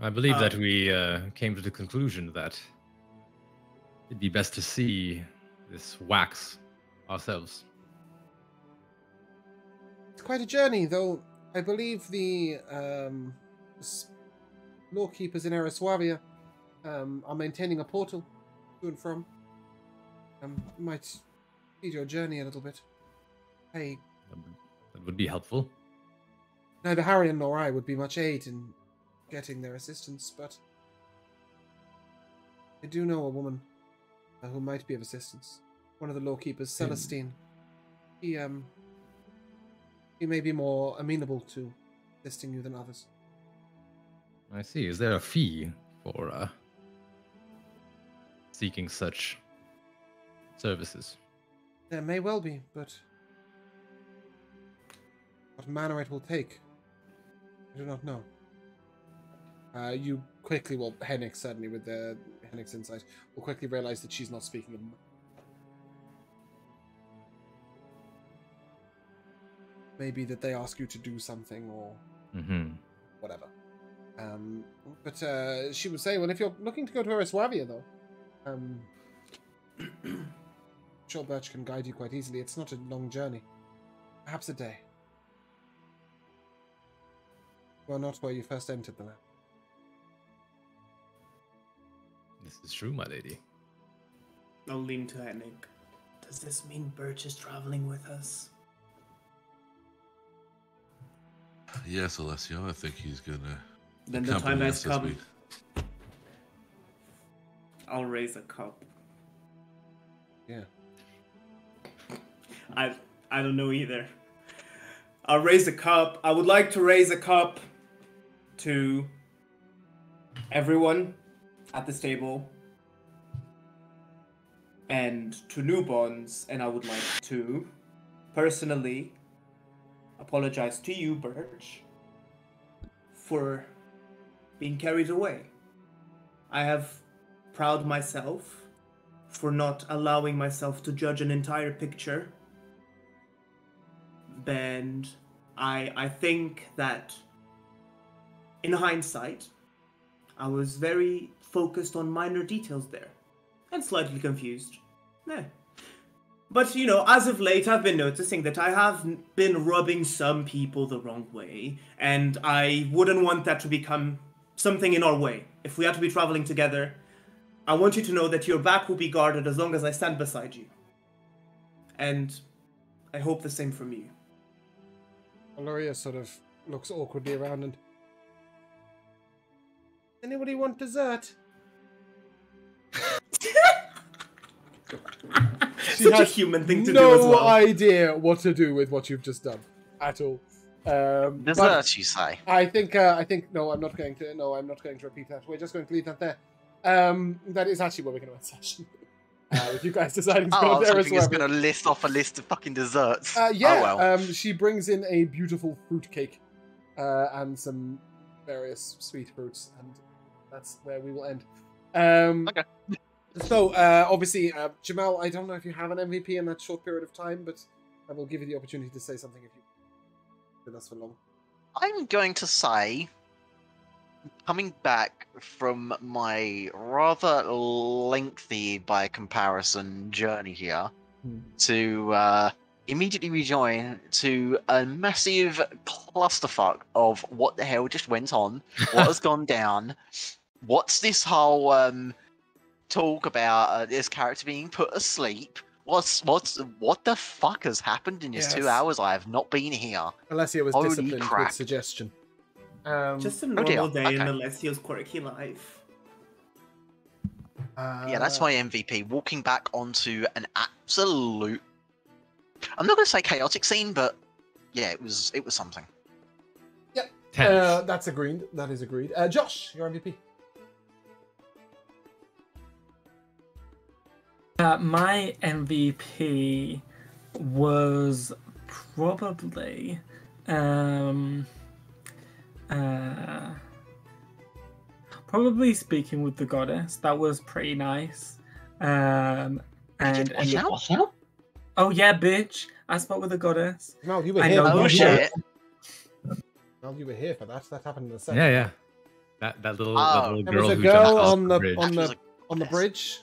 I believe that we came to the conclusion that it'd be best to see this wax ourselves. It's quite a journey, though I believe the lawkeepers in Eraswavia are maintaining a portal to and from. Might speed your journey a little bit. That would be helpful. Neither Harry nor I would be much aid in getting their assistance, but I do know a woman who might be of assistance. One of the lawkeepers, Celestine. He may be more amenable to assisting you than others. I see. Is there a fee for seeking such services? There may well be, but what manner it will take, I do not know. You quickly, well, Hennick certainly with Hennick's insight, will quickly realize that she's not speaking of. Maybe that they ask you to do something or whatever. But she would say, well, if you're looking to go to Eraswavia, though, sure Birch can guide you quite easily. It's not a long journey. Perhaps a day. Well, not where you first entered the land. This is true, my lady. I'll lean to Hennig. Does this mean Birch is traveling with us? Yes, Alessio, I think he's gonna. Then the time accompany has us as come. I'll raise a cup. Yeah. I don't know either. I'll raise a cup. I would like to raise a cup to everyone at this table and to newborns, and I would like to personally apologize to you, Birch, for being carried away. I have proud myself for not allowing myself to judge an entire picture. And I think that in hindsight, I was very focused on minor details there and slightly confused. But, you know, as of late, I've been noticing that I have been rubbing some people the wrong way, and I wouldn't want that to become something in our way. If we are to be traveling together, I want you to know that your back will be guarded as long as I stand beside you. And I hope the same from you. Valoria sort of looks awkwardly around and... Anybody want dessert? She Such a has human thing to do as no well. idea what to do with what you've just done at all. Desserts, you say? I think no, I'm not going to repeat that. We're just going to leave that there. That is actually where we're going to end session. With you guys deciding to Oh, go I was there hoping as it's well. going to list off a list of fucking desserts. Yeah, Oh, well. she brings in a beautiful fruit cake and some various sweet fruits, and that's where we will end. Okay. So, obviously, Jamal, I don't know if you have an MVP in that short period of time, but I will give you the opportunity to say something if you've been with us for long. I'm going to say, coming back from my rather lengthy, by comparison, journey here, to immediately rejoin to a massive clusterfuck of what the hell just went on, what has gone down, what's this whole talk about this character being put asleep. What the fuck has happened in this 2 hours? I have not been here. Alessia was Holy disciplined crap. with suggestion. Just a dear. normal day in Okay. Alessio's quirky life. Yeah, that's my MVP. Walking back onto an absolute, I'm not going to say chaotic scene, but yeah, it was something. Tense. That's agreed. That is agreed. Josh, your MVP. My MVP was probably probably speaking with the goddess. That was pretty nice. Oh yeah, bitch! I spoke with the goddess. No, you were I here. know Oh you shit! No, you were here for that. That happened in a second. Yeah. That little Oh. There girl was a who girl jumped off on the bridge. on That was the a on the goddess. bridge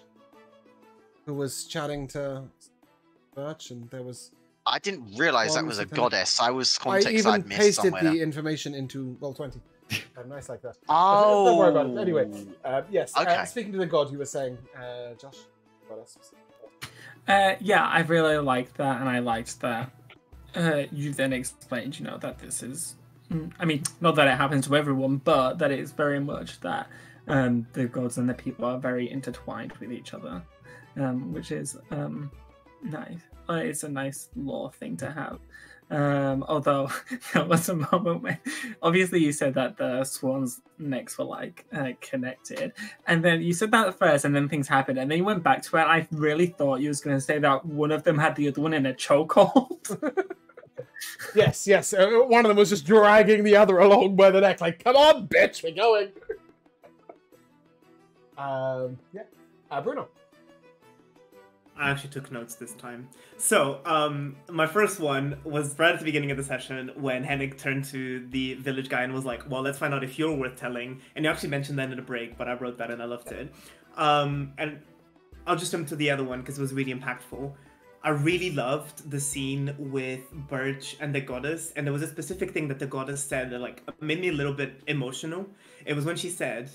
who was chatting to Birch, and there was. I didn't realize that One was a second. goddess. I was I context even I'd missed pasted somewhere. the information into Roll20. Nice like that. Oh, Don't worry about it. Anyway, yes. Okay. Speaking to the god, you were saying, Josh. What else? Yeah, I really liked that, and I liked that you then explained, that this is, I mean, not that it happens to everyone, but that it's very much that the gods and the people are very intertwined with each other, which is nice. It's a nice lore thing to have. Although there was a moment when obviously you said that the swans' necks were connected, and then you said that first, and then things happened, and then you went back to it. And I really thought you was going to say that one of them had the other one in a chokehold. Yes. One of them was just dragging the other along by the neck, like, "Come on, bitch, we're going." Bruno. I actually took notes this time. So, my first one was right at the beginning of the session when Henrik turned to the village guy and was like, well, let's find out if you're worth telling. And you actually mentioned that in a break, but I wrote that and I loved it. And I'll just jump to the other one because it was really impactful. I really loved the scene with Birch and the goddess. And there was a specific thing that the goddess said that made me a little bit emotional. It was when she said,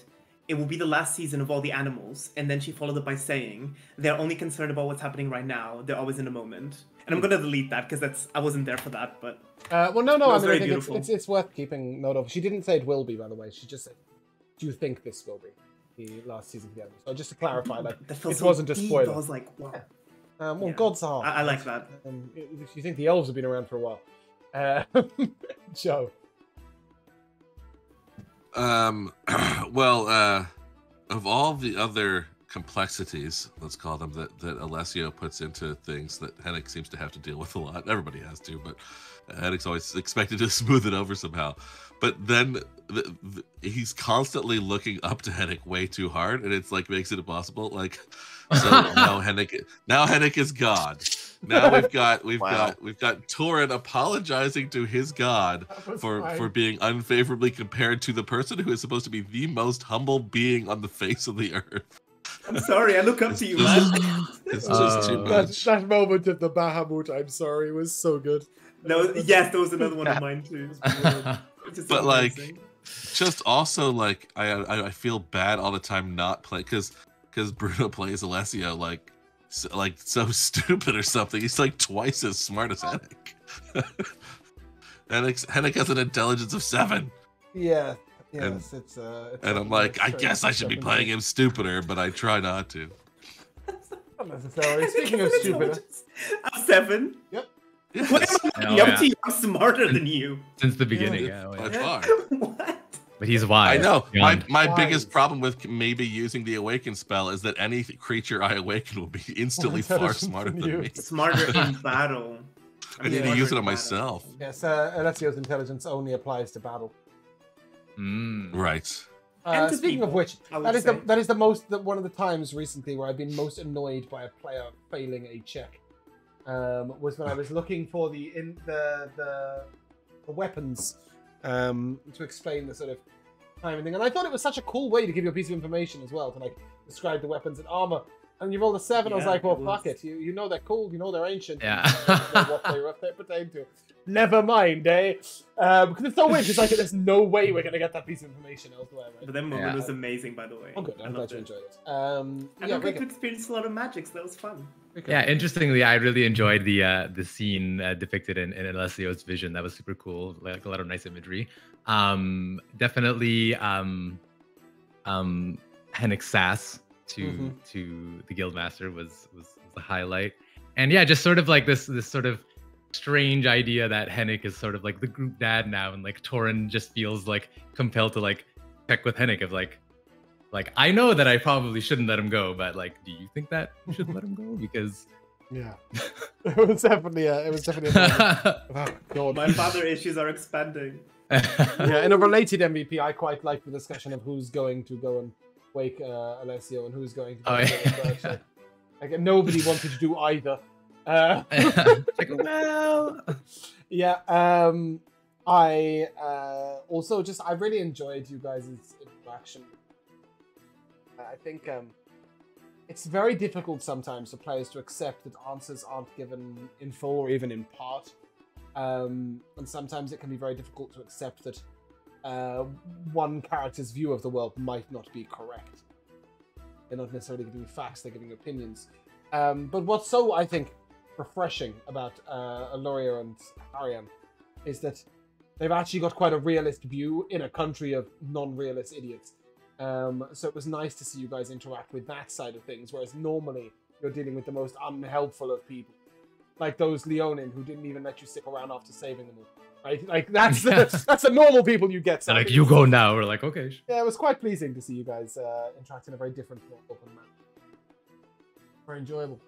it will be the last season of all the animals. And then she followed it by saying, they're only concerned about what's happening right now. They're always in the moment. And I'm going to delete that because I wasn't there for that. But Well, no. It I was mean, very I think beautiful. it's worth keeping note of. She didn't say it will be, by the way. She just said, "Do you think this will be the last season of the anime?" So just to clarify, that felt it so wasn't a deep. spoiler. I was like, wow. Yeah. Gods are. I like that. If you think the elves have been around for a while, Joe. Well, of all the other complexities, let's call them, that Alessio puts into things that Henrik seems to have to deal with a lot. Everybody has to, but Henrik's always expected to smooth it over somehow. But then he's constantly looking up to Henrik way too hard, and it's makes it impossible. So now Henrik is God. Now we've got Torin apologizing to his god for being unfavorably compared to the person who is supposed to be the most humble being on the face of the earth. I'm sorry, I look up to you, just- man. It's just too much. That moment of the Bahamut, I'm sorry, was so good. Yes, there was another one of mine too. But just also I feel bad all the time not playing because Bruno plays Alessio so stupid or something. He's twice as smart as Henrik. Henrik has an intelligence of 7. Yeah. And- Yes, it's And I'm like, I guess I should be playing him stupider, but I try not to. Not necessarily. Speaking of stupid, I'm 7. Yep. What am I Oh, looking up yeah. to you? I'm smarter than you. Since the beginning. By Yeah. far. What? But he's I wise. know. beyond. My Wise. biggest problem with maybe using the awaken spell is that any creature I awaken will be instantly far intelligent smarter than than you. me. Smarter in battle. I need to Smarter use it in on battle. myself. Yes, Alessio's intelligence only applies to battle. Mm. Right. And to Speaking of people, which, I would that is say. one of the times recently where I've been most annoyed by a player failing a check. Was when I was looking for the weapons to explain the sort of timing thing, and I thought it was such a cool way to give you a piece of information as well to like describe the weapons and armor. And you rolled a 7. I was Yeah, like, well, it fuck was. it. You know they're cool. You know they're ancient. Yeah. You know what they pertain to. Never mind, eh? Because it's so weird. It's like there's no way we're gonna get that piece of information elsewhere. Right? But that moment Yeah. was amazing, by the way. Oh, good. I'm I glad loved you it. enjoyed it. And Yeah, I got very to good. experience a lot of magic, so that was fun. Very good. Yeah, interestingly, I really enjoyed the scene depicted in Alessio's vision. That was super cool. Like a lot of nice imagery. Definitely Hennick's sass to the Guildmaster was the highlight. And yeah, just sort of like this sort of strange idea that Hennick is sort of like the group dad now, and like Torin just feels like compelled to like check with Hennick of like I know that I probably shouldn't let him go, but like, do you think that you should let him go? Because Yeah. it was definitely a oh, God. My father issues are expanding. Yeah, in a related MVP, I quite like the discussion of who's going to go and wake Alessio and who's going to go Oh, and yeah. kill Birch. Like, nobody wanted to do either. Like, well, Yeah, I also I really enjoyed you guys' interaction. I think it's very difficult sometimes for players to accept that answers aren't given in full or even in part. And sometimes it can be very difficult to accept that one character's view of the world might not be correct. They're not necessarily giving you facts, they're giving you opinions. But what's so, I think, refreshing about Aloria and Ariam is that they've actually got quite a realist view in a country of non-realist idiots. So it was nice to see you guys interact with that side of things, whereas normally you're dealing with the most unhelpful of people. Like those Leonin who didn't even let you stick around after saving them all. Right? Like that's that's the normal people you get. So like you go now. We're like, okay. yeah, it was quite pleasing to see you guys interact in a very different, more open manner. Very enjoyable.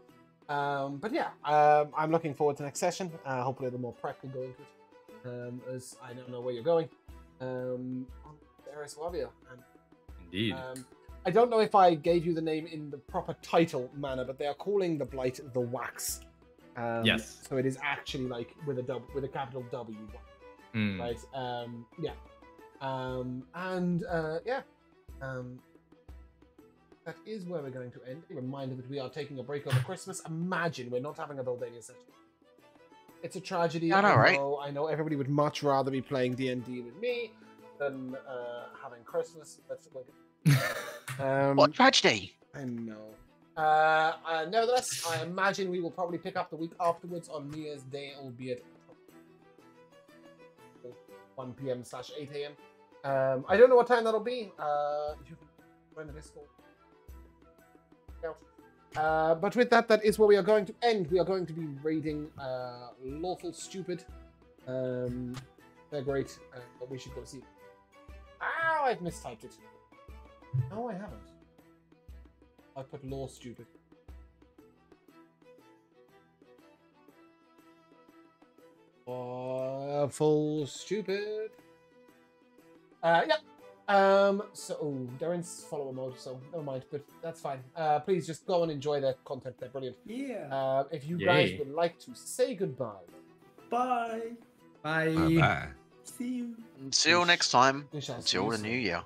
But yeah, I'm looking forward to next session. Hopefully a little more prep will go into it. As I don't know where you're going. There is Wavia. And Indeed. I don't know if I gave you the name in the proper title manner, but they are calling the Blight the Wax. Yes. So it is actually like with a capital W, Mm. right? Yeah. That is where we're going to end. A reminder that we are taking a break over Christmas. Imagine we're not having a Daldania session. It's a tragedy. I know, right? I know everybody would much rather be playing D&D with me than having Christmas. That's What tragedy? I know. Nevertheless, I imagine we will probably pick up the week afterwards on New Year's Day, albeit 1 p.m/8 a.m. I don't know what time that'll be. You can join the Discord. But with that, that is where we are going to end. We are going to be raiding Lawful Stupid. They're great, but we should go see. Ow, I've mistyped it. No, I haven't. I put Law Stupid. Full Stupid. Yeah. So they're in follower mode, so never mind. But that's fine. Please just go and enjoy their content. They're brilliant. Yeah. If you guys Yay. would like to say goodbye, Bye. Bye. Bye. See you. Until next time. we shall see Until you the soon. new year.